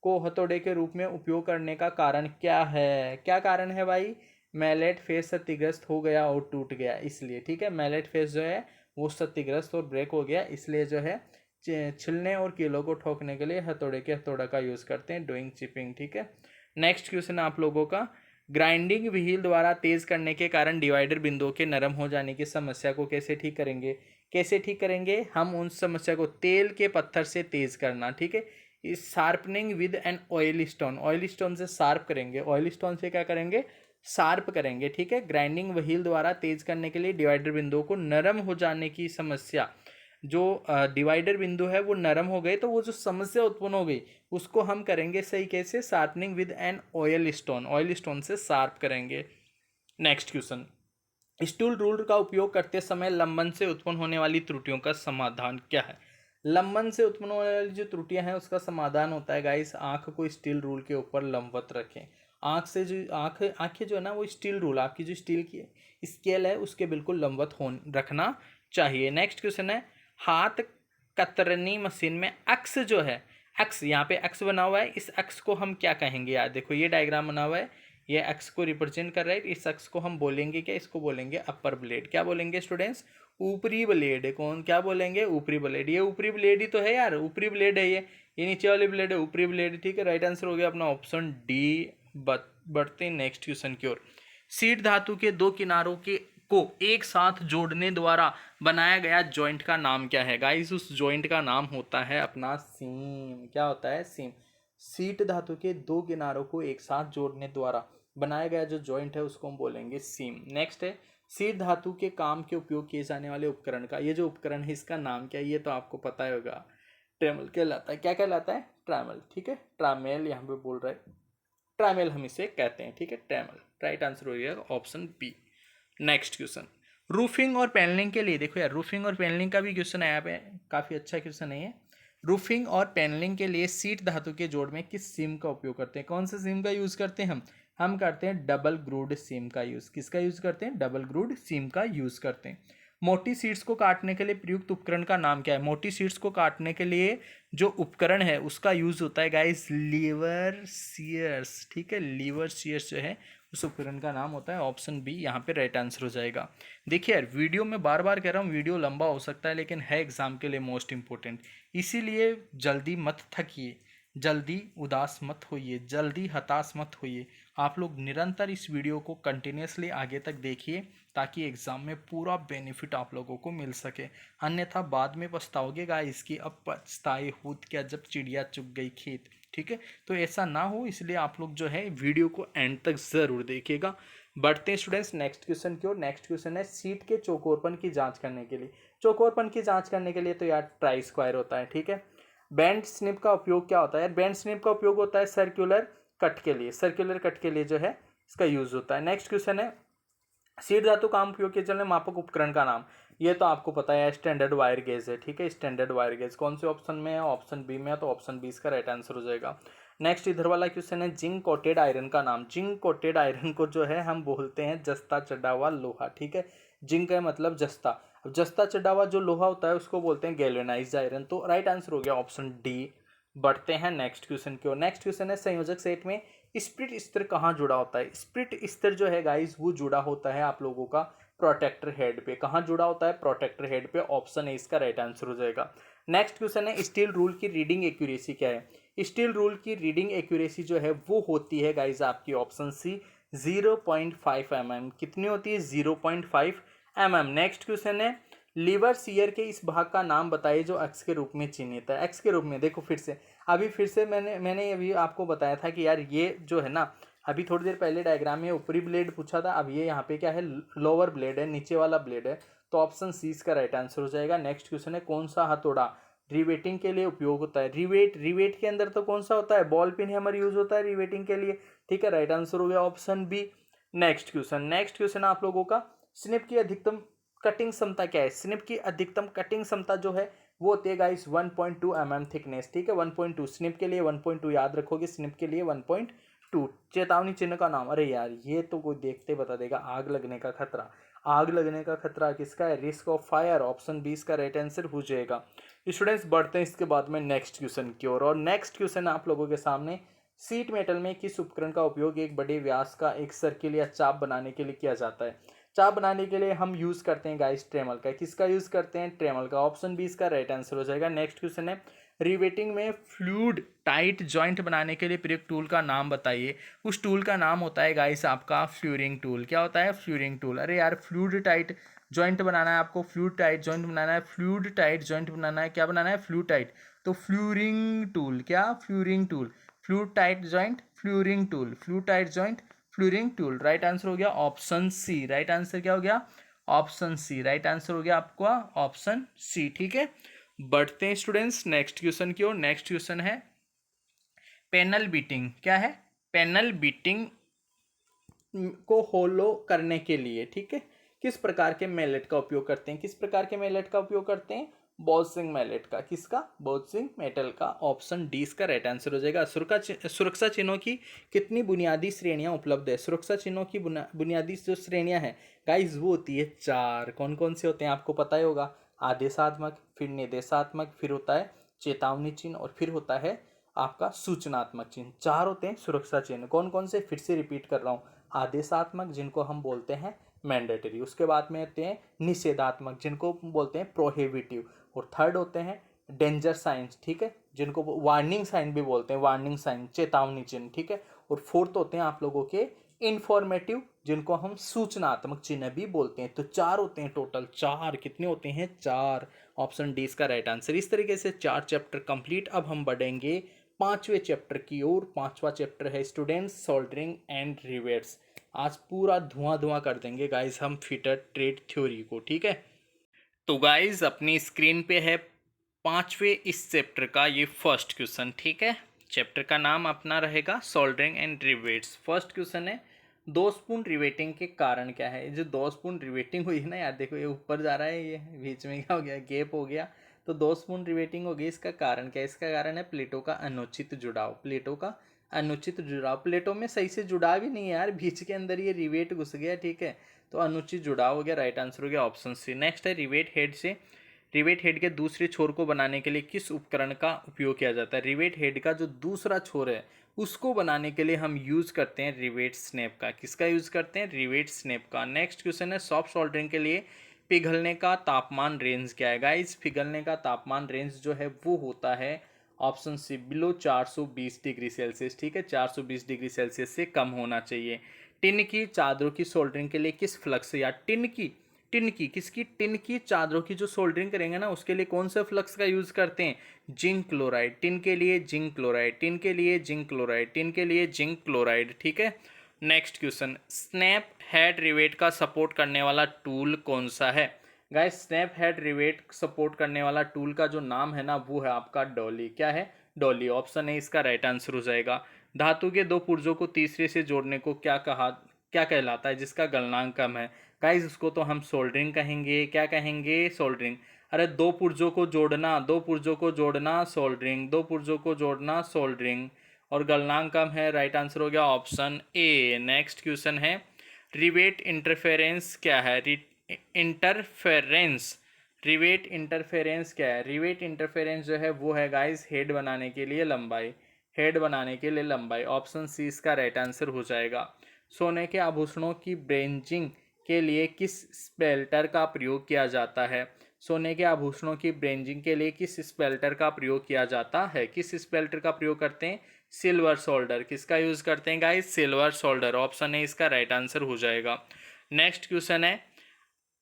को हथौड़े के रूप में उपयोग करने का कारण क्या है? क्या कारण है भाई? मैलेट फेस क्षतिग्रस्त हो गया और टूट गया इसलिए। ठीक है, मैलेट फेस जो है वो क्षतिग्रस्त और ब्रेक हो गया, इसलिए जो है छिलने और कीलों को ठोकने के लिए हथौड़ा का यूज करते हैं, डूइंग चिपिंग। ठीक है, नेक्स्ट क्वेश्चन आप लोगों का, ग्राइंडिंग व्हील द्वारा तेज करने के कारण डिवाइडर बिंदुओं के नरम हो जाने की समस्या को कैसे ठीक करेंगे? कैसे ठीक करेंगे हम उन समस्या को? तेल के पत्थर से तेज करना। ठीक है, इस sharpening with an oil stone, oil stone से शार्प करेंगे, ऑयल स्टोन से क्या करेंगे? शार्प करेंगे। ठीक है, ग्राइंडिंग व्हील द्वारा तेज करने के लिए डिवाइडर बिंदुओं को नरम हो जाने की समस्या, जो डिवाइडर बिंदु है वो नरम हो गए तो वो जो समस्या उत्पन्न हो गई उसको हम करेंगे सही कैसे? Sharpening with an oil stone, oil stone से शार्प करेंगे। नेक्स्ट क्वेश्चन, स्टूल रूल का उपयोग करते समय लंबन से उत्पन्न होने वाली त्रुटियों का समाधान क्या है? लंबन से उत्पन्न होने वाली जो त्रुटियां हैं उसका समाधान होता है गाइस, आंख को स्टील रूल के ऊपर लंबवत रखें। आंख से जो आंखें जो है ना वो स्टील रूल, आपकी जो स्टील की स्केल है उसके बिल्कुल लंबवत हो रखना चाहिए। नेक्स्ट क्वेश्चन है, हाथ कतरनी मशीन में अक्स जो है, अक्स यहाँ पे अक्स बना हुआ है, इस अक्स को हम क्या कहेंगे यार? देखो ये डायग्राम बना हुआ है, ये अक्स को रिप्रेजेंट कर रहा है, इस अक्स को हम बोलेंगे क्या? इसको बोलेंगे अपर ब्लेड। क्या बोलेंगे स्टूडेंट्स? ऊपरी ब्लेड। कौन? क्या बोलेंगे? ऊपरी ब्लेड। ये ऊपरी ब्लेड ही तो है यार, ऊपरी ब्लेड है ये नीचे वाली ब्लेड है ऊपरी ब्लेड। ठीक है, राइट आंसर हो गया अपना ऑप्शन डी। बढ़ते हैं नेक्स्ट क्वेश्चन की ओर। सीट धातु के दो किनारों के को एक साथ जोड़ने द्वारा बनाया गया जॉइंट का नाम क्या है गाइस? उस जॉइंट का नाम होता है अपना सीम। क्या होता है? सीम। सीट धातु के दो किनारों को एक साथ जोड़ने द्वारा बनाया गया जो जॉइंट है उसको हम बोलेंगे सीम। नेक्स्ट है, सीट धातु के काम के उपयोग किए जाने वाले उपकरण का, ये जो उपकरण है इसका नाम क्या है? ये तो आपको पता ही होगा, ट्रेमल कहलाता है। क्या कहलाता है? ट्रैमल। ठीक है, ट्रामेल यहाँ पे बोल रहा है, ट्रैमल हम इसे कहते हैं। ठीक है, ट्रैमल। राइट आंसर हो जाएगा option B. Next question, roofing और पैनलिंग के लिए, देखो यार रूफिंग और पैनलिंग का भी क्वेश्चन आया पे, काफ़ी अच्छा क्वेश्चन है ये। रूफिंग और पैनलिंग के लिए सीट धातु के जोड़ में किस सीम का उपयोग करते हैं? कौन सा सीम का यूज़ करते हैं हम करते हैं डबल ग्रूड सीम का यूज़। किसका यूज़ करते हैं? डबल ग्रूड सीम का यूज़ करते हैं। मोटी सीट्स को काटने के लिए प्रयुक्त उपकरण का नाम क्या है? मोटी सीट्स को काटने के लिए जो उपकरण है उसका यूज़ होता है गाइस लीवर सीयर्स। ठीक है, लीवर सीयर्स जो है उस उपकरण का नाम होता है ऑप्शन बी, यहाँ पे राइट आंसर हो जाएगा। देखिए यार वीडियो में बार बार कह रहा हूँ, वीडियो लंबा हो सकता है लेकिन है एग्जाम के लिए मोस्ट इंपॉर्टेंट, इसीलिए जल्दी मत थकिए, जल्दी उदास मत होइए, जल्दी हताश मत होइए। आप लोग निरंतर इस वीडियो को कंटिन्यूसली आगे तक देखिए ताकि एग्ज़ाम में पूरा बेनिफिट आप लोगों को मिल सके, अन्यथा बाद में पछताओगे गाइस कि अब पछताए खुद क्या जब चिड़िया चुग गई खेत। ठीक है, तो ऐसा ना हो इसलिए आप लोग जो है वीडियो को एंड तक ज़रूर देखिएगा। बढ़ते हैं स्टूडेंट्स नेक्स्ट क्वेश्चन की ओर। नेक्स्ट क्वेश्चन है, सीट के चौकोरपन की जांच करने के लिए, चौकोरपन की जांच करने के लिए तो यार ट्राई स्क्वायर होता है। ठीक है, बैंड स्निप का उपयोग क्या होता है यार? बैंड स्निप का उपयोग होता है सर्कुलर कट के लिए, सर्कुलर कट के लिए जो है इसका यूज होता है। नेक्स्ट क्वेश्चन है, सीड धातु का उपयोग किए चलने मापक उपकरण का नाम। ये तो आपको पता है, स्टैंडर्ड वायर गेज है, ठीक है, स्टैंडर्ड वायर गेज। कौन से ऑप्शन में है? ऑप्शन बी में है, तो ऑप्शन बी इसका राइट आंसर हो जाएगा। नेक्स्ट इधर वाला क्वेश्चन है, जिंक कोटेड आयरन का नाम। जिंक कोटेड आयरन को जो है हम बोलते हैं जस्ता चढ़ा हुआ लोहा, ठीक है। जिंक का मतलब जस्ता, अब जस्ता चढ़ा हुआ जो लोहा होता है उसको बोलते हैं गैल्वेनाइज्ड आयरन। तो राइट आंसर हो गया ऑप्शन डी। बढ़ते हैं नेक्स्ट क्वेश्चन की ओर। नेक्स्ट क्वेश्चन है, संयोजक सेट में स्प्लिट स्तर कहाँ जुड़ा होता है? स्प्लिट स्तर जो है गाइस वो जुड़ा होता है आप लोगों का प्रोटेक्टर हेड पे। कहाँ जुड़ा होता है? प्रोटेक्टर हेड पे। ऑप्शन ए इसका राइट आंसर हो जाएगा। नेक्स्ट क्वेश्चन है, स्टील रूल की रीडिंग एक्यूरेसी क्या है? स्टील रूल की रीडिंग एक्यूरेसी जो है वो होती है गाइस आपकी ऑप्शन सी 0.5 mm। कितनी होती है? 0.5 mm। नेक्स्ट क्वेश्चन है, लीवर शियर के इस भाग का नाम बताइए जो एक्स के रूप में चिन्हित है। एक्स के रूप में देखो फिर से मैंने अभी आपको बताया था कि यार ये जो है ना, अभी थोड़ी देर पहले डायग्राम में ऊपरी ब्लेड पूछा था, अब ये यहाँ पे क्या है? लोअर ब्लेड है, नीचे वाला ब्लेड है। तो ऑप्शन सी इसका राइट आंसर हो जाएगा। नेक्स्ट क्वेश्चन है, कौन सा हथौड़ा रिवेटिंग के लिए उपयोग होता है? रिवेट के अंदर तो कौन सा होता है? बॉल पिन हैमर यूज होता है रिवेटिंग के लिए, ठीक है। राइट आंसर हो गया ऑप्शन बी। नेक्स्ट क्वेश्चन आप लोगों का, स्निप की अधिकतम कटिंग क्षमता क्या है? स्निप की अधिकतम कटिंग क्षमता जो है वो होती है गाइस 1.2 mm थिकनेस, ठीक है। 1.2 स्निप के लिए 1.2 याद रखोगे, स्निप के लिए 1.2। चेतावनी चिन्ह का नाम, अरे यार ये तो कोई देखते बता देगा, आग लगने का खतरा। आग लगने का खतरा किसका है? Risk of fire. Option B इसका राइट आंसर हो जाएगा। स्टूडेंट्स बढ़ते हैं इसके बाद में नेक्स्ट क्वेश्चन की ओर। और नेक्स्ट क्वेश्चन आप लोगों के सामने, सीट मेटल में किस उपकरण का उपयोग एक बड़े व्यास का एक सर्किल या चाप बनाने के लिए किया जाता है? चाप बनाने के लिए हम यूज करते हैं गाइस ट्रेमल का। किसका यूज करते हैं? ट्रेमल का। ऑप्शन बी इसका राइट आंसर हो जाएगा। नेक्स्ट क्वेश्चन है, रिवेटिंग में फ्लूइड टाइट जॉइंट बनाने के लिए प्रयुक्त टूल का नाम बताइए। उस टूल का नाम होता है गाइस आपका फ्लूरिंग टूल। क्या होता है? फ्लूरिंग टूल। अरे यार फ्लूइड टाइट जॉइंट बनाना है आपको, फ्लूइड टाइट जॉइंट बनाना है, फ्लूइड टाइट जॉइंट बनाना है, क्या बनाना है? Fluid tight. तो फ्लूरिंग टूल, क्या? Flaring tool, fluid tight joint, flaring tool, fluid tight joint, flaring tool. Right answer हो गया ऑप्शन सी। राइट आंसर क्या हो गया? Option C. राइट आंसर हो गया आपका ऑप्शन सी, ठीक है। बढ़ते हैं स्टूडेंट्स नेक्स्ट क्वेश्चन की ओर। नेक्स्ट क्वेश्चन है, पैनल बीटिंग क्या है? पैनल बीटिंग को होलो करने के लिए, ठीक है, किस प्रकार के मैलेट का उपयोग करते हैं? किस प्रकार के मैलेट का उपयोग करते हैं? बोल्सिंग मैलेट का। किसका? बोल्सिंग मेटल का। ऑप्शन डी इसका राइट आंसर हो जाएगा। सुरक्षा चिन्हों की कितनी बुनियादी श्रेणियां उपलब्ध है? सुरक्षा चिन्हों की बुनियादी जो श्रेणियां हैं गाइस वो होती है 4। कौन कौन से होते हैं आपको पता ही होगा? आदेशात्मक, फिर निर्देशात्मक, फिर होता है चेतावनी चिन्ह, और फिर होता है आपका सूचनात्मक चिन्ह। 4 होते हैं सुरक्षा चिन्ह। कौन कौन से? फिर से रिपीट कर रहा हूँ, आदेशात्मक जिनको हम बोलते हैं मैंडेटरी, उसके बाद में होते हैं निषेधात्मक जिनको बोलते हैं प्रोहिबिटिव, और थर्ड होते हैं डेंजर साइंस, ठीक है, जिनको वार्निंग साइन भी बोलते हैं, वार्निंग साइन चेतावनी चिन्ह, ठीक है। और फोर्थ होते हैं आप लोगों के इंफॉर्मेटिव जिनको हम सूचनात्मक चिन्ह भी बोलते हैं। तो 4 होते हैं टोटल। 4 कितने होते हैं? 4। ऑप्शन डी इसका राइट आंसर। इस तरीके से 4 चैप्टर कंप्लीट। अब हम बढ़ेंगे 5वें चैप्टर की ओर। 5वां चैप्टर है स्टूडेंट्स सोल्डरिंग एंड रिवेट्स। आज पूरा धुआं धुआं कर देंगे गाइस हम फिटर ट्रेड थ्योरी को, ठीक है। तो गाइस अपनी स्क्रीन पे है 5वें इस चैप्टर का ये फर्स्ट क्वेश्चन, ठीक है। चैप्टर का नाम अपना रहेगा soldering and rivets. First question है, दोषपूर्ण रिवेटिंग के कारण क्या है? ये जो दोषपूर्ण रिवेटिंग हुई है ना यार, देखो ये ऊपर जा रहा है, ये बीच में क्या हो गया? गैप हो गया। तो दोषपूर्ण रिवेटिंग हो गई, इसका कारण क्या है? इसका कारण है प्लेटों का अनुचित जुड़ाव। प्लेटों का अनुचित जुड़ाव, प्लेटों में सही से जुड़ाव ही नहीं है यार, बीच के अंदर ये रिवेट घुस गया, ठीक है। तो अनुचित जुड़ाव हो गया। राइट आंसर हो गया ऑप्शन सी। नेक्स्ट है, रिवेट हेड के दूसरे छोर को बनाने के लिए किस उपकरण का उपयोग किया जाता है? रिवेट हेड का जो दूसरा छोर है उसको बनाने के लिए हम यूज करते हैं रिवेट स्नैप का। किसका यूज करते हैं? रिवेट स्नैप का। नेक्स्ट क्वेश्चन है, सॉफ्ट सोल्डरिंग के लिए पिघलने का तापमान रेंज क्या है? गाइस पिघलने का तापमान रेंज जो है वो होता है option C below 420 degree Celsius, ठीक है। 420 डिग्री सेल्सियस से कम होना चाहिए। टिन की चादरों की सोल्डरिंग के लिए किस फ्लक्स, या टिन की चादरों की जो सोल्डरिंग करेंगे ना उसके लिए कौन सा फ्लक्स का यूज करते हैं? Zinc chloride. टिन के लिए जिंक क्लोराइड, टिन के लिए जिंक क्लोराइड, टिन के लिए जिंक क्लोराइड, ठीक है। Next question, snap head rivet का सपोर्ट करने वाला टूल कौन सा है? Guys snap head rivet support करने वाला टूल का जो नाम है ना वो है आपका डॉली। क्या है? डॉली। ऑप्शन ए इसका राइट आंसर हो जाएगा। धातु के दो पुर्जों को तीसरे से जोड़ने को क्या कहलाता है जिसका गलनांक कम है? गाइस उसको तो हम सोल्डरिंग कहेंगे। क्या कहेंगे? सोल्डरिंग। अरे दो पुर्जों को जोड़ना, दो पुर्जों को जोड़ना सोल्डरिंग, दो पुर्जों को जोड़ना सोल्डरिंग। और गलनांक कम है, राइट आंसर हो गया ऑप्शन ए। नेक्स्ट क्वेश्चन है रिवेट इंटरफेरेंस क्या है? इंटरफेरेंस, रिवेट इंटरफेरेंस क्या है? रिवेट इंटरफेरेंस जो है वो है गाइस हेड बनाने के लिए लंबाई, हेड बनाने के लिए लंबाई। ऑप्शन सी इसका राइट आंसर हो जाएगा। सोने के आभूषणों की ब्रेंचिंग के लिए किस स्पेल्टर का प्रयोग किया जाता है? सोने के आभूषणों की ब्रेंजिंग के लिए किस स्पेल्टर का प्रयोग किया जाता है? किस स्पेल्टर का प्रयोग करते हैं? Silver solder. किसका यूज करते हैं guys? Silver solder. Option A इसका राइट आंसर हो जाएगा। नेक्स्ट क्वेश्चन है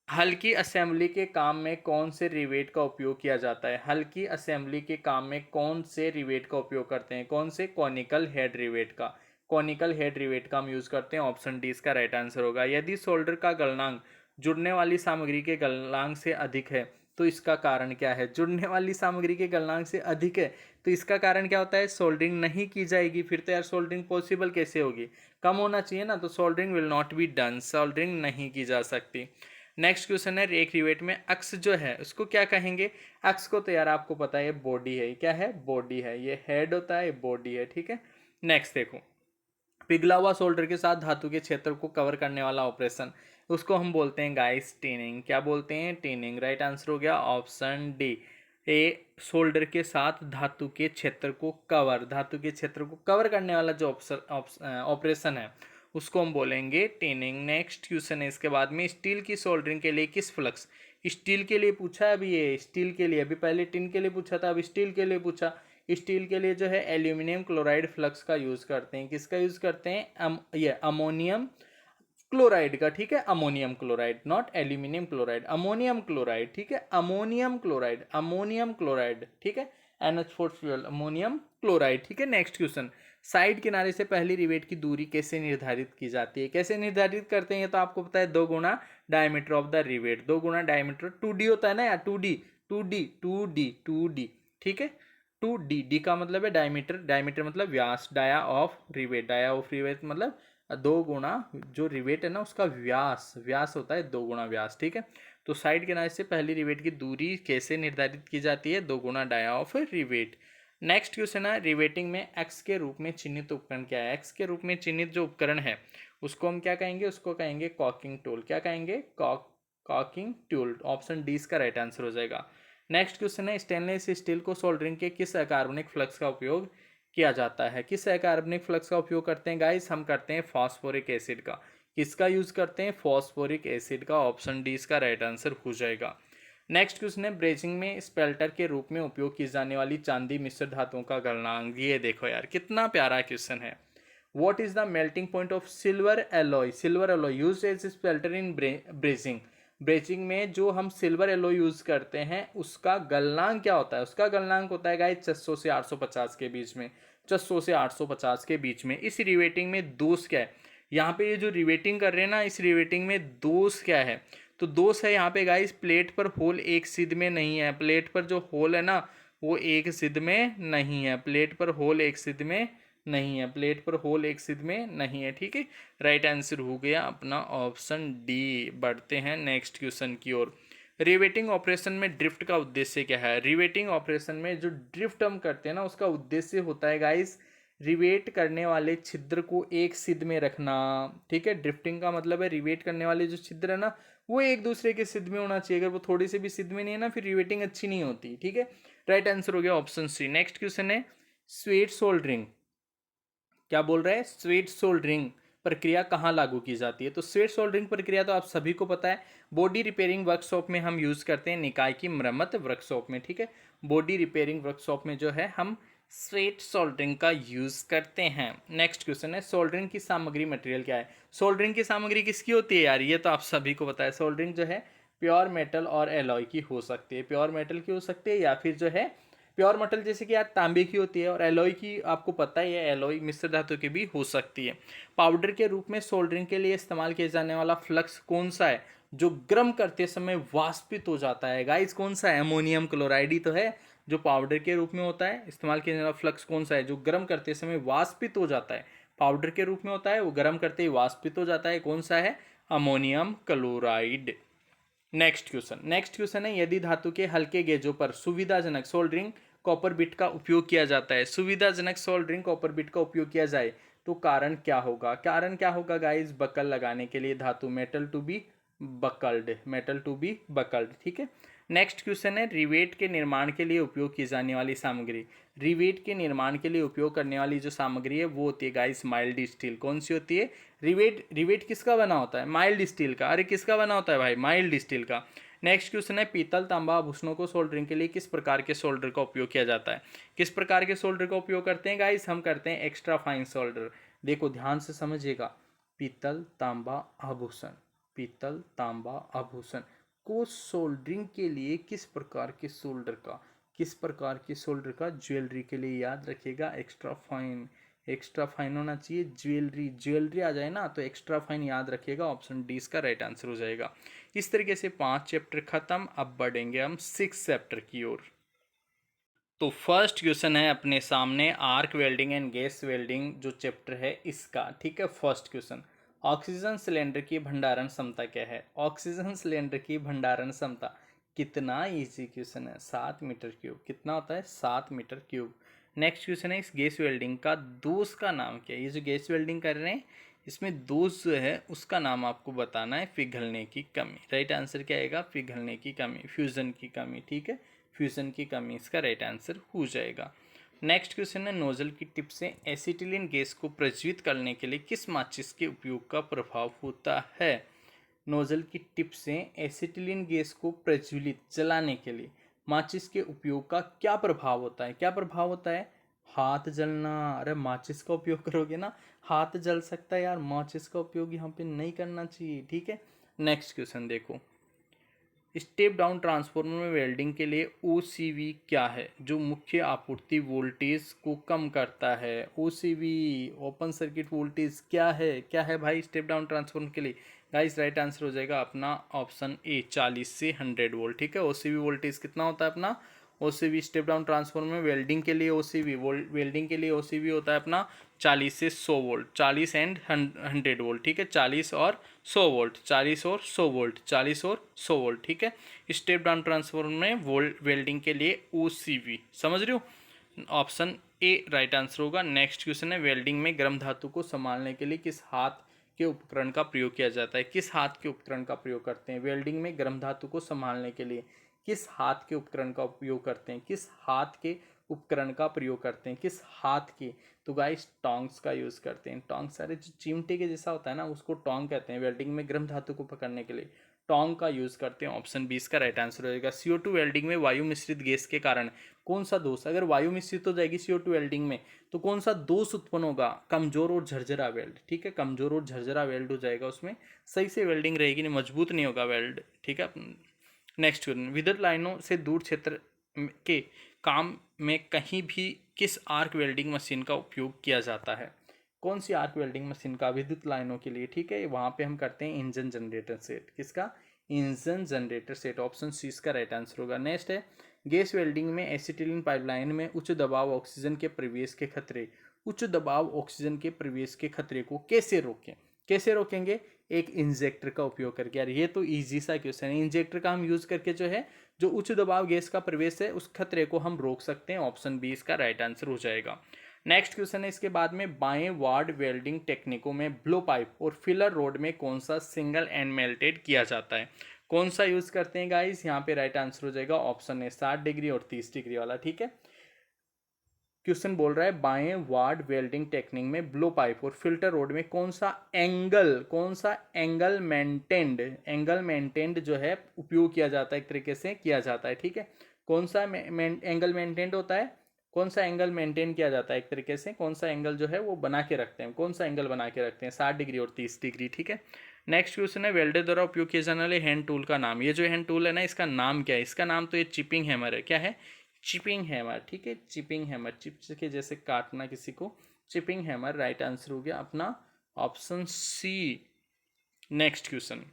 हल्की असेंबली के काम में कौन से रिवेट का उपयोग किया जाता है? हल्की असेंबली के काम में कौन से रिवेट का उपयोग करते हैं? कौन से? कॉनिकल हेड रिवेट का। कॉनिकल हेड रिवेट का हम यूज करते हैं। ऑप्शन डी इसका राइट आंसर होगा। यदि सोल्डर का गलनांक जुड़ने वाली सामग्री के गलनांक से अधिक है तो इसका कारण क्या है? जुड़ने वाली सामग्री के गलनांक से अधिक है तो इसका कारण क्या होता है? सोल्डरिंग नहीं की जाएगी। फिर तो यार सोल्डरिंग पॉसिबल कैसे होगी? कम होना चाहिए ना, तो soldering will not be done, soldering नहीं की जा सकती। नेक्स्ट क्वेश्चन है एक रिवेट में अक्स जो है उसको क्या कहेंगे? अक्स को तो यार आपको पता है ये बॉडी है। क्या है? बॉडी है। ये हेड होता है, ये बॉडी है। ठीक है। नेक्स्ट देखो, पिघला हुआ सोल्डर के साथ धातु के क्षेत्र को कवर करने वाला ऑपरेशन, उसको हम बोलते हैं गाइस टीनिंग। क्या बोलते हैं? टीनिंग। राइट आंसर हो गया ऑप्शन डी। ए सोल्डर के साथ धातु के क्षेत्र को कवर, धातु के क्षेत्र को कवर करने वाला जो ऑपरेशन है उसको हम बोलेंगे टीनिंग। नेक्स्ट क्वेश्चन है इसके बाद में स्टील की सोल्डरिंग के लिए किस फ्लक्स, स्टील के लिए पूछा है अभी, ये स्टील के लिए, अभी पहले टिन के लिए पूछा था, अब स्टील के लिए पूछा। स्टील के लिए जो है एल्यूमिनियम क्लोराइड फ्लक्स का यूज करते हैं। किसका यूज करते हैं? ये अमोनियम क्लोराइड का। ठीक है, ammonium chloride, not aluminium chloride, ammonium chloride. ठीक है, अमोनियम क्लोराइड, अमोनियम क्लोराइड। ठीक है, NH4 फ्यूल, अमोनियम क्लोराइड। ठीक है। नेक्स्ट क्वेश्चन, साइड किनारे से पहली रिवेट की दूरी कैसे निर्धारित की जाती है? कैसे निर्धारित करते हैं? ये तो आपको पता है, 2 गुना डायमीटर ऑफ द रिवेट। 2 गुना डायमीटर 2D होता है ना यार, 2D, 2D, 2D, 2D। ठीक है, 2D, डी का मतलब है डायमीटर, डायमीटर मतलब व्यास, dia of rivet, dia of rivet मतलब 2 गुना जो रिवेट है ना उसका व्यास, व्यास होता है 2 गुना व्यास। ठीक है, तो साइड किनारे से पहली रिवेट की दूरी कैसे निर्धारित की जाती है? 2 गुना dia of rivet. Next question है रिवेटिंग में एक्स के रूप में चिन्हित उपकरण क्या है? एक्स के रूप में चिन्हित जो उपकरण है उसको हम क्या कहेंगे? उसको कहेंगे कॉकिंग टूल। क्या कहेंगे? Caulking tool. ऑप्शन डी इसका राइट आंसर हो जाएगा। नेक्स्ट क्वेश्चन है स्टेनलेस स्टील को सोल्डरिंग के किस अकार्बनिक फ्लक्स का उपयोग किया जाता है? किस अकार्बनिक फ्लक्स का उपयोग करते हैं गाइस? हम करते हैं फॉस्फोरिक एसिड का। किसका यूज करते हैं? फॉस्फोरिक एसिड का। ऑप्शन डी इसका राइट आंसर हो जाएगा। नेक्स्ट क्वेश्चन है ब्रेजिंग में स्पेल्टर के रूप में उपयोग की जाने वाली चांदी मिश्र धातुओं का गलनांक। ये देखो यार कितना प्यारा क्वेश्चन है। What is the melting point of silver alloy? Silver alloy used as spelter in brazing. Brazing में जो हम सिल्वर एलोय यूज करते हैं उसका गलनांक क्या होता है? उसका गलनांक होता है गाइस 600 से 850 के बीच में, 600 से 850 के बीच में। इस रिवेटिंग में दोष क्या है? यहाँ पे ये जो रिवेटिंग कर रहे हैं ना, इस रिवेटिंग में दोष क्या है? तो दोष है यहाँ पे गाइस प्लेट पर होल एक सिध में नहीं है। प्लेट पर जो होल है ना वो एक सिध में नहीं है। प्लेट पर होल एक सिध में नहीं है। प्लेट पर होल एक सिध में नहीं है। ठीक है, राइट आंसर हो गया अपना ऑप्शन डी। बढ़ते हैं नेक्स्ट क्वेश्चन की ओर। रिवेटिंग ऑपरेशन में ड्रिफ्ट का उद्देश्य क्या है? रिवेटिंग ऑपरेशन में जो ड्रिफ्ट हम करते हैं ना उसका उद्देश्य होता है गाइस रिवेट करने वाले छिद्र को एक सिध में रखना। ठीक है, ड्रिफ्टिंग का मतलब है रिवेट करने वाले जो छिद्र है ना वो एक दूसरे के सिध में होना चाहिए। अगर वो थोड़ी से भी सिध में नहीं है ना फिर रिवेटिंग अच्छी नहीं होती। ठीक है, राइट आंसर हो गया ऑप्शन सी। नेक्स्ट क्वेश्चन है स्वेट सोल्डरिंग। क्या बोल रहे हैं? स्वेट सोल्डरिंग प्रक्रिया कहाँ लागू की जाती है? तो स्वेट सोल्डरिंग प्रक्रिया तो आप सभी को पता है, बॉडी रिपेयरिंग वर्कशॉप में हम यूज करते हैं, निकाय की मरम्मत वर्कशॉप में। ठीक है, बॉडी रिपेयरिंग वर्कशॉप में जो है हम स्वेट सोल्डरिंग का यूज करते हैं। नेक्स्ट क्वेश्चन है सोल्डरिंग की सामग्री मटेरियल क्या है? सोल्डरिंग की सामग्री किसकी होती है यार? ये तो आप सभी को पता है। सोल्डरिंग जो है प्योर मेटल और एलॉय की हो सकती है। प्योर मेटल की हो सकती है या फिर जो है प्योर मेटल जैसे कि यार तांबे की होती है, और एलॉय की आपको पता ही है एलॉय मिश्र धातु की भी हो सकती है। पाउडर के रूप में सोल्डरिंग के लिए इस्तेमाल किया जाने वाला फ्लक्स कौन सा है? जो गर्म करते समय वाष्पित हो जाता है। गाइस कौन सा है? अमोनियम क्लोराइड ही तो है, जो पाउडर के रूप में होता है। इस्तेमाल किया जाने वाला फ्लक्स कौन सा है? जो गर्म करते समय वाष्पित हो जाता है, पाउडर के रूप में होता है, वो गर्म करते ही वाष्पित हो जाता है। कौन सा है? Ammonium chloride. नेक्स्ट क्वेश्चन है, यदि धातु के हल्के गेजों पर सुविधाजनक सोल्डरिंग कॉपर बिट का उपयोग किया जाता है, सुविधाजनक सोल्डरिंग कॉपर बिट का उपयोग किया जाए तो कारण क्या होगा? कारण क्या होगा गाइस? बकल लगाने के लिए धातु, metal to be buckled, metal to be buckled. ठीक है। नेक्स्ट क्वेश्चन है, रिवेट के निर्माण के लिए उपयोग की जाने वाली सामग्री, रिवेट के निर्माण के लिए उपयोग करने वाली जो सामग्री है वो होती है गाइस माइल्ड स्टील। कौन सी होती है? रिवेट, रिवेट किसका बना होता है? माइल्ड स्टील का। अरे किसका बना होता है भाई? माइल्ड स्टील का। नेक्स्ट क्वेश्चन है, पीतल तांबा आभूषणों को सोल्डरिंग के लिए किस प्रकार के सोल्डर का उपयोग किया जाता है? किस प्रकार के सोल्डर का उपयोग करते हैं गाइस? हम करते हैं एक्स्ट्रा फाइन सोल्डर। देखो ध्यान से समझिएगा, पीतल तांबा आभूषण, पीतल तांबा आभूषण को सोल्डरिंग के लिए किस प्रकार के सोल्डर का, किस प्रकार के सोल्डर का? ज्वेलरी के लिए याद रखिएगा एक्स्ट्रा फाइन, एक्स्ट्रा फाइन होना चाहिए। ज्वेलरी, ज्वेलरी आ जाए ना तो एक्स्ट्रा फाइन याद रखिएगा। ऑप्शन डी इसका राइट आंसर हो जाएगा। इस तरीके से 5 चैप्टर खत्म। अब बढ़ेंगे हम 6 चैप्टर की ओर। तो फर्स्ट क्वेश्चन है अपने सामने, arc welding and gas welding जो चैप्टर है इसका। ठीक है। फर्स्ट क्वेश्चन, ऑक्सीजन सिलेंडर की भंडारण क्षमता क्या है? ऑक्सीजन सिलेंडर की भंडारण क्षमता। कितना इजी क्वेश्चन है, 7 मीटर क्यूब। कितना होता है? 7 मीटर क्यूब। नेक्स्ट क्वेश्चन है, इस गैस वेल्डिंग का दोष का नाम क्या है? ये जो गैस वेल्डिंग कर रहे हैं इसमें दोष जो है उसका नाम आपको बताना है। पिघलने की कमी। राइट आंसर क्या आएगा? पिघलने की कमी, फ्यूजन की कमी। ठीक है, फ्यूजन की कमी इसका राइट आंसर हो जाएगा। नेक्स्ट क्वेश्चन है, नोजल की टिप से एसिटिलीन गैस को प्रज्वलित करने के लिए किस माचिस के उपयोग का प्रभाव होता है? नोजल की टिप से एसिटिलीन गैस को प्रज्वलित, जलाने के लिए माचिस के उपयोग का क्या प्रभाव होता है? क्या प्रभाव होता है? हाथ जलना। अरे माचिस का उपयोग करोगे ना हाथ जल सकता है यार, माचिस का उपयोग यहाँ पे नहीं करना चाहिए। ठीक है। नेक्स्ट क्वेश्चन देखो, स्टेप डाउन ट्रांसफार्मर में वेल्डिंग के लिए OCV क्या है? जो मुख्य आपूर्ति वोल्टेज को कम करता है। OCV, ओपन सर्किट वोल्टेज क्या है? क्या है भाई स्टेप डाउन ट्रांसफार्मर के लिए? गाइस राइट आंसर हो जाएगा अपना ऑप्शन ए, 40 से 100 वोल्ट। ठीक है। OCV वोल्टेज कितना होता है अपना? OCV स्टेप डाउन ट्रांसफार्मर में वेल्डिंग के लिए OCV, वेल्डिंग के लिए OCV होता है अपना 40 से 100 वोल्ट, 40 एंड 100 वोल्ट। ठीक है। 40 और 100 वोल्ट, 40 और 100 वोल्ट, 40 और 100 वोल्ट। ठीक है। स्टेप डाउन ट्रांसफार्मर में वोल्ट वेल्डिंग के लिए OCV। समझ रहे हो? ऑप्शन ए राइट आंसर होगा। नेक्स्ट क्वेश्चन है, वेल्डिंग में गर्म धातु को संभालने के लिए किस हाथ के उपकरण का प्रयोग किया जाता है? किस हाथ के उपकरण का प्रयोग करते हैं? वेल्डिंग में गर्म धातु को संभालने के लिए किस हाथ के उपकरण का उपयोग करते हैं? किस हाथ के उपकरण का प्रयोग करते हैं? किस हाथ के? तो गाइस टोंग्स का यूज़ करते हैं। टोंग सारे जो चिमटे के जैसा होता है ना उसको टोंग कहते हैं। वेल्डिंग में गर्म धातु को पकड़ने के लिए टोंग का यूज़ करते हैं। ऑप्शन 20 का राइट आंसर हो जाएगा। CO2 वेल्डिंग में वायु मिश्रित गैस के कारण कौन सा दोष? अगर वायु मिश्रित हो जाएगी CO2 वेल्डिंग में तो कौन सा दोष उत्पन्न होगा? कमजोर और झरझरा वेल्ड। ठीक है, कमजोर और झरझरा वेल्ड हो जाएगा उसमें, सही से वेल्डिंग रहेगी नहीं, मजबूत नहीं होगा वेल्ड। ठीक है। नेक्स्ट क्वेश्चन, विद्युत लाइनों से दूर क्षेत्र के काम में कहीं भी किस आर्क वेल्डिंग मशीन का उपयोग किया जाता है? कौन सी आर्क वेल्डिंग मशीन का? विद्युत लाइनों के लिए। ठीक है, वहाँ पे हम करते हैं इंजन जनरेटर सेट। किसका? Engine generator set. Option C इसका राइट आंसर होगा। नेक्स्ट है, गैस वेल्डिंग में एसिटिलीन पाइपलाइन में उच्च दबाव ऑक्सीजन के प्रवेश के खतरे, उच्च दबाव ऑक्सीजन के प्रवेश के खतरे को कैसे रोकें? कैसे रोकेंगे? एक इंजेक्टर का उपयोग करके। यार ये तो इजी सा क्वेश्चन है। इंजेक्टर का हम यूज करके जो है जो उच्च दबाव गैस का प्रवेश है उस खतरे को हम रोक सकते हैं। ऑप्शन बी इसका राइट आंसर हो जाएगा। नेक्स्ट क्वेश्चन है इसके बाद में, बाएं वार्ड वेल्डिंग टेक्निकों में ब्लो पाइप और फिलर रोड में कौन सा सिंगल एंड मेल्टेड किया जाता है? कौन सा यूज करते हैं गाइस? यहाँ पे राइट आंसर हो जाएगा ऑप्शन ए, 60 डिग्री और 30 डिग्री वाला। ठीक है। क्वेश्चन बोल रहा है, बाएं वार्ड वेल्डिंग टेक्निक में ब्लो पाइप और फिल्टर रोड में कौन सा एंगल मेंटेन्ड जो है उपयोग किया जाता है, एक तरीके से किया जाता है। ठीक है। कौन सा एंगल मेंटेन्ड होता है? कौन सा एंगल मेंटेन किया जाता है? एक तरीके से कौन सा एंगल जो है वो बना के रखते हैं? कौन सा एंगल बना के रखते हैं? 60 डिग्री और 30 डिग्री। ठीक है। नेक्स्ट क्वेश्चन है, वेल्डर द्वारा उपयोग किए जाने वाले हैंड टूल का नाम। ये जो हैंड टूल है ना इसका नाम क्या है? इसका नाम तो ये चिपिंग हैमर है। क्या है? Chipping hammer. ठीक है, चिपिंग हैमर, चिप्स के जैसे काटना किसी को, चिपिंग हैमर राइट आंसर हो गया अपना option C. Next question,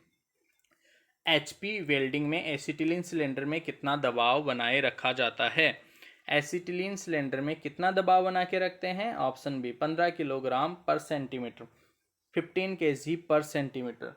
HP welding में एसिटिलीन सिलेंडर में कितना दबाव बनाए रखा जाता है? एसिटिलीन सिलेंडर में कितना दबाव बना के रखते हैं? ऑप्शन बी 15 किलोग्राम पर सेंटीमीटर, 15 केजी पर सेंटीमीटर,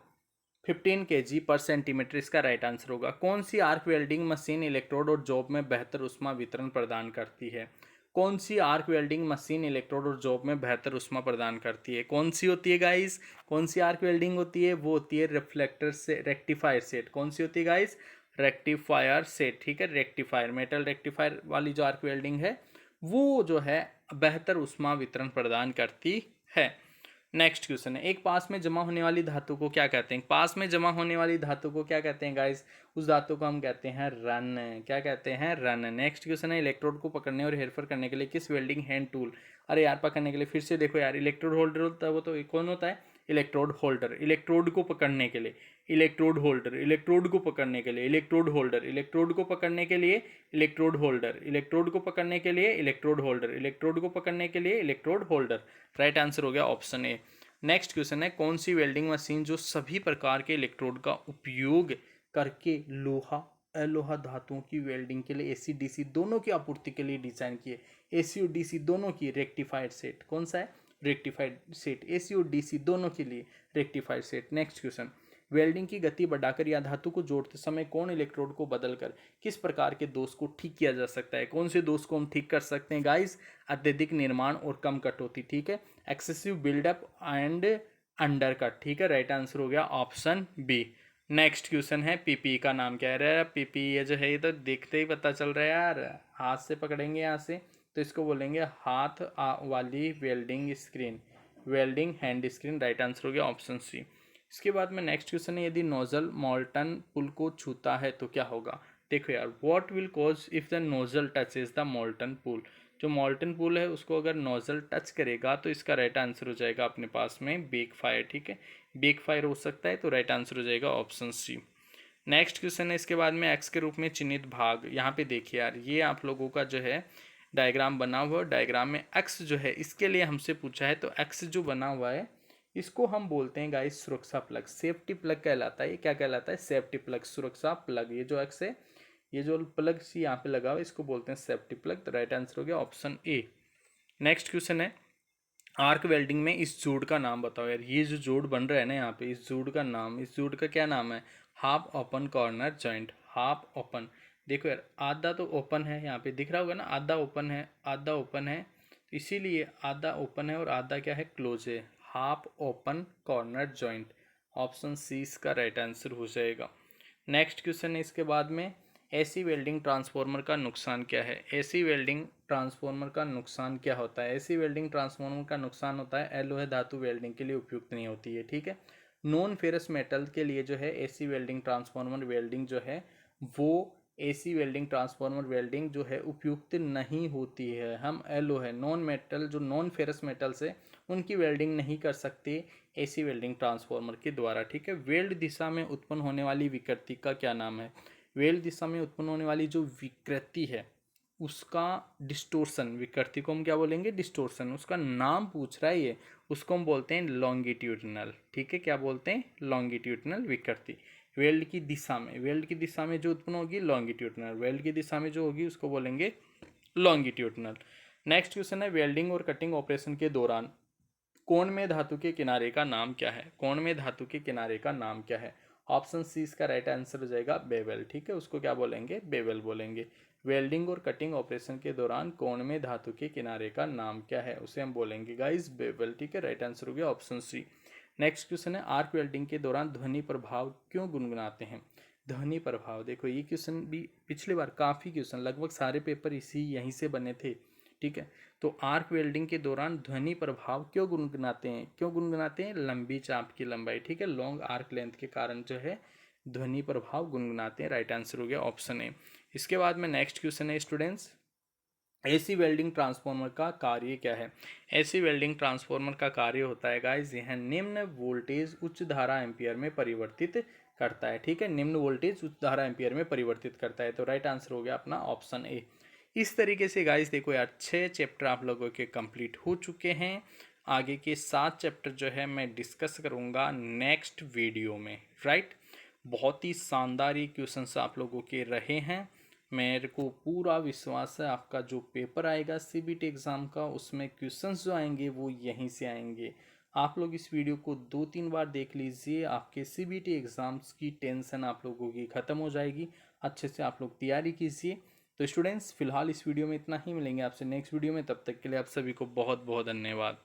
15 केजी पर सेंटीमीटर इसका राइट आंसर होगा। कौन सी आर्क वेल्डिंग मशीन इलेक्ट्रोड और जॉब में बेहतर ऊष्मा वितरण प्रदान करती है? कौन सी आर्क वेल्डिंग मशीन इलेक्ट्रोड और जॉब में बेहतर ऊष्मा प्रदान करती है? कौन सी होती है गाइस? कौन सी आर्क वेल्डिंग होती है? वो होती है रिफ्लेक्टर से रेक्टिफायर सेट। कौन सी होती है गाइस? रेक्टिफायर सेट, ठीक है। रेक्टिफायर, मेटल रेक्टिफायर वाली जो आर्क वेल्डिंग है वो जो है बेहतर ऊष्मा वितरण प्रदान करती है। नेक्स्ट क्वेश्चन है, एक पास में जमा होने वाली धातु को क्या कहते हैं? पास में जमा होने वाली धातु को क्या कहते हैं गाइस? उस धातु को हम कहते हैं रन। क्या कहते हैं? रन। नेक्स्ट क्वेश्चन है, इलेक्ट्रोड को पकड़ने और हेरफेर करने के लिए किस वेल्डिंग हैंड टूल? अरे यार पकड़ने के लिए फिर से देखो यार, इलेक्ट्रोड होल्डर होता है वो तो कौन होता है? Electrode holder. इलेक्ट्रोड को पकड़ने के लिए इलेक्ट्रोड होल्डर, इलेक्ट्रोड को पकड़ने के लिए इलेक्ट्रोड होल्डर, इलेक्ट्रोड को पकड़ने के लिए इलेक्ट्रोड होल्डर, इलेक्ट्रोड को पकड़ने के लिए इलेक्ट्रोड होल्डर, इलेक्ट्रोड को पकड़ने के लिए इलेक्ट्रोड होल्डर। राइट आंसर हो गया ऑप्शन ए। नेक्स्ट क्वेश्चन है, कौन सी वेल्डिंग मशीन जो सभी प्रकार के इलेक्ट्रोड का उपयोग करके लोहा अलोहा धातुओं की वेल्डिंग के लिए एसी डीसी दोनों की आपूर्ति के लिए डिजाइन की है? एसी और डीसी दोनों की रेक्टिफाइड सेट। कौन सा है? Rectified set. एसी और डीसी दोनों के लिए rectified set. Next question, welding की गति बढ़ाकर या धातु को जोड़ते समय कौन इलेक्ट्रोड को बदलकर किस प्रकार के दोष को ठीक किया जा सकता है? कौन से दोष को हम ठीक कर सकते हैं गाइस? अत्यधिक निर्माण और कम कटौती, ठीक है। Excessive buildup and undercut, ठीक है। राइट आंसर हो गया ऑप्शन बी। नेक्स्ट क्वेश्चन है, पीपी का नाम क्या है? पीपी ये जो है ये तो देखते ही पता चल रहा है यार, हाथ से पकड़ेंगे यहाँ से तो इसको बोलेंगे हाथ वाली welding screen, welding hand screen. Right answer हो गया ऑप्शन सी। इसके बाद में नेक्स्ट क्वेश्चन है, यदि नोजल मॉल्टन पुल को छूता है तो क्या होगा? देखो यार, what will cause if the nozzle touches the molten pool? जो मॉल्टन पुल है उसको अगर नोजल टच करेगा तो इसका राइट आंसर हो जाएगा अपने पास में बेक फायर, ठीक है। बेक फायर हो सकता है तो राइट आंसर हो जाएगा ऑप्शन सी। नेक्स्ट क्वेश्चन है, इसके बाद में एक्स के रूप में चिन्हित भाग, यहाँ पे देखिए यार, ये आप लोगों का जो है डायग्राम बना हुआ है। डायग्राम में एक्स जो है इसके लिए हमसे पूछा है, तो एक्स जो बना हुआ है इसको हम बोलते हैं गाइस सुरक्षा प्लग, सेफ्टी प्लग कहलाता है। ये क्या कहलाता है? सेफ्टी प्लग, सुरक्षा प्लग। ये जो एक्स है, ये जो प्लग सी यहाँ पे लगा हुआ है इसको बोलते हैं सेफ्टी प्लग। तो राइट आंसर हो गया ऑप्शन ए। नेक्स्ट क्वेश्चन है, आर्क वेल्डिंग में इस जोड़ का नाम बताओ यार। ये जो जोड़ बन रहा है ना यहाँ पे, इस जोड़ का नाम, इस जोड़ का क्या नाम है? Half open corner joint, half open. देखो यार, आधा तो ओपन है, यहाँ पे दिख रहा होगा ना, आधा ओपन है, आधा ओपन है, तो इसीलिए आधा ओपन है और आधा क्या है? क्लोज है। Half open corner joint, option C इसका राइट आंसर हो जाएगा। नेक्स्ट क्वेश्चन है इसके बाद में, एसी वेल्डिंग ट्रांसफार्मर का नुकसान क्या है? एसी वेल्डिंग ट्रांसफार्मर का नुकसान क्या होता है? एसी वेल्डिंग ट्रांसफार्मर का नुकसान होता है एलोहे धातु वेल्डिंग के लिए उपयुक्त नहीं होती है, ठीक है। नॉन फेरस मेटल के लिए जो है एसी वेल्डिंग ट्रांसफार्मर वेल्डिंग जो है वो एसी वेल्डिंग ट्रांसफार्मर वेल्डिंग जो है उपयुक्त नहीं होती है। हम एलोहे नॉन मेटल जो नॉन फेरस मेटल्स है उनकी वेल्डिंग नहीं कर सकते एसी वेल्डिंग ट्रांसफार्मर के द्वारा, ठीक है। वेल्ड दिशा में उत्पन्न होने वाली विकृति का क्या नाम है? वेल्ड दिशा में उत्पन्न होने वाली जो विकृति है उसका डिस्टोर्सन, विकृति को हम क्या बोलेंगे? डिस्टोर्सन। उसका नाम पूछ रहा है ये, उसको हम बोलते हैं लॉन्गिट्यूडनल, ठीक है। क्या बोलते हैं? लॉन्गिट्यूडनल विकृति। वेल्ड की दिशा में, वेल्ड की दिशा में जो उत्पन्न होगी लॉन्गिट्यूडनल, वेल्ड की दिशा में जो होगी उसको बोलेंगे लॉन्गिट्यूडनल। नेक्स्ट क्वेश्चन है, वेल्डिंग और कटिंग ऑपरेशन के दौरान कोण में धातु के किनारे का नाम क्या है? कोण में धातु के किनारे का नाम क्या है? ऑप्शन सी इसका राइट आंसर हो जाएगा बेवल, ठीक है। उसको क्या बोलेंगे? बेवल बोलेंगे। वेल्डिंग और कटिंग ऑपरेशन के दौरान कोण में धातु के किनारे का नाम क्या है? उसे हम बोलेंगे गाइस बेवल, ठीक है। राइट आंसर हो गया ऑप्शन सी। नेक्स्ट क्वेश्चन है, आर्क वेल्डिंग के दौरान ध्वनि प्रभाव क्यों गुनगुनाते हैं? ध्वनि प्रभाव, देखो ये क्वेश्चन भी पिछली बार काफ़ी क्वेश्चन, लगभग सारे पेपर इसी यहीं से बने थे, ठीक है। तो आर्क वेल्डिंग के दौरान ध्वनि प्रभाव क्यों गुनगुनाते हैं? क्यों गुनगुनाते हैं? लंबी चाप की लंबाई, ठीक है, लॉन्ग आर्क लेंथ के कारण जो है ध्वनि प्रभाव गुनगुनाते हैं। राइट आंसर हो गया ऑप्शन ए। इसके बाद में नेक्स्ट क्वेश्चन है स्टूडेंट्स, एसी वेल्डिंग ट्रांसफार्मर का कार्य क्या है? एसी वेल्डिंग ट्रांसफार्मर का कार्य होता है गाइस, यह निम्न वोल्टेज उच्च धारा एम्पियर में परिवर्तित करता है, ठीक है। निम्न वोल्टेज उच्च धारा एम्पियर में परिवर्तित करता है। तो राइट आंसर हो गया अपना ऑप्शन ए। इस तरीके से गाइस देखो यार, 6 चैप्टर आप लोगों के कंप्लीट हो चुके हैं। आगे के 7 चैप्टर जो है मैं डिस्कस करूँगा नेक्स्ट वीडियो में, राइट। बहुत ही शानदार ये क्वेश्चंस आप लोगों के रहे हैं। मेरे को पूरा विश्वास है आपका जो पेपर आएगा सीबीटी एग्ज़ाम का उसमें क्वेश्चंस जो आएंगे वो यहीं से आएंगे। आप लोग इस वीडियो को 2-3 बार देख लीजिए, आपके सीबीटी एग्ज़ाम्स की टेंशन आप लोगों की ख़त्म हो जाएगी। अच्छे से आप लोग तैयारी कीजिए। तो स्टूडेंट्स फिलहाल इस वीडियो में इतना ही, मिलेंगे आपसे नेक्स्ट वीडियो में, तब तक के लिए आप सभी को बहुत बहुत धन्यवाद।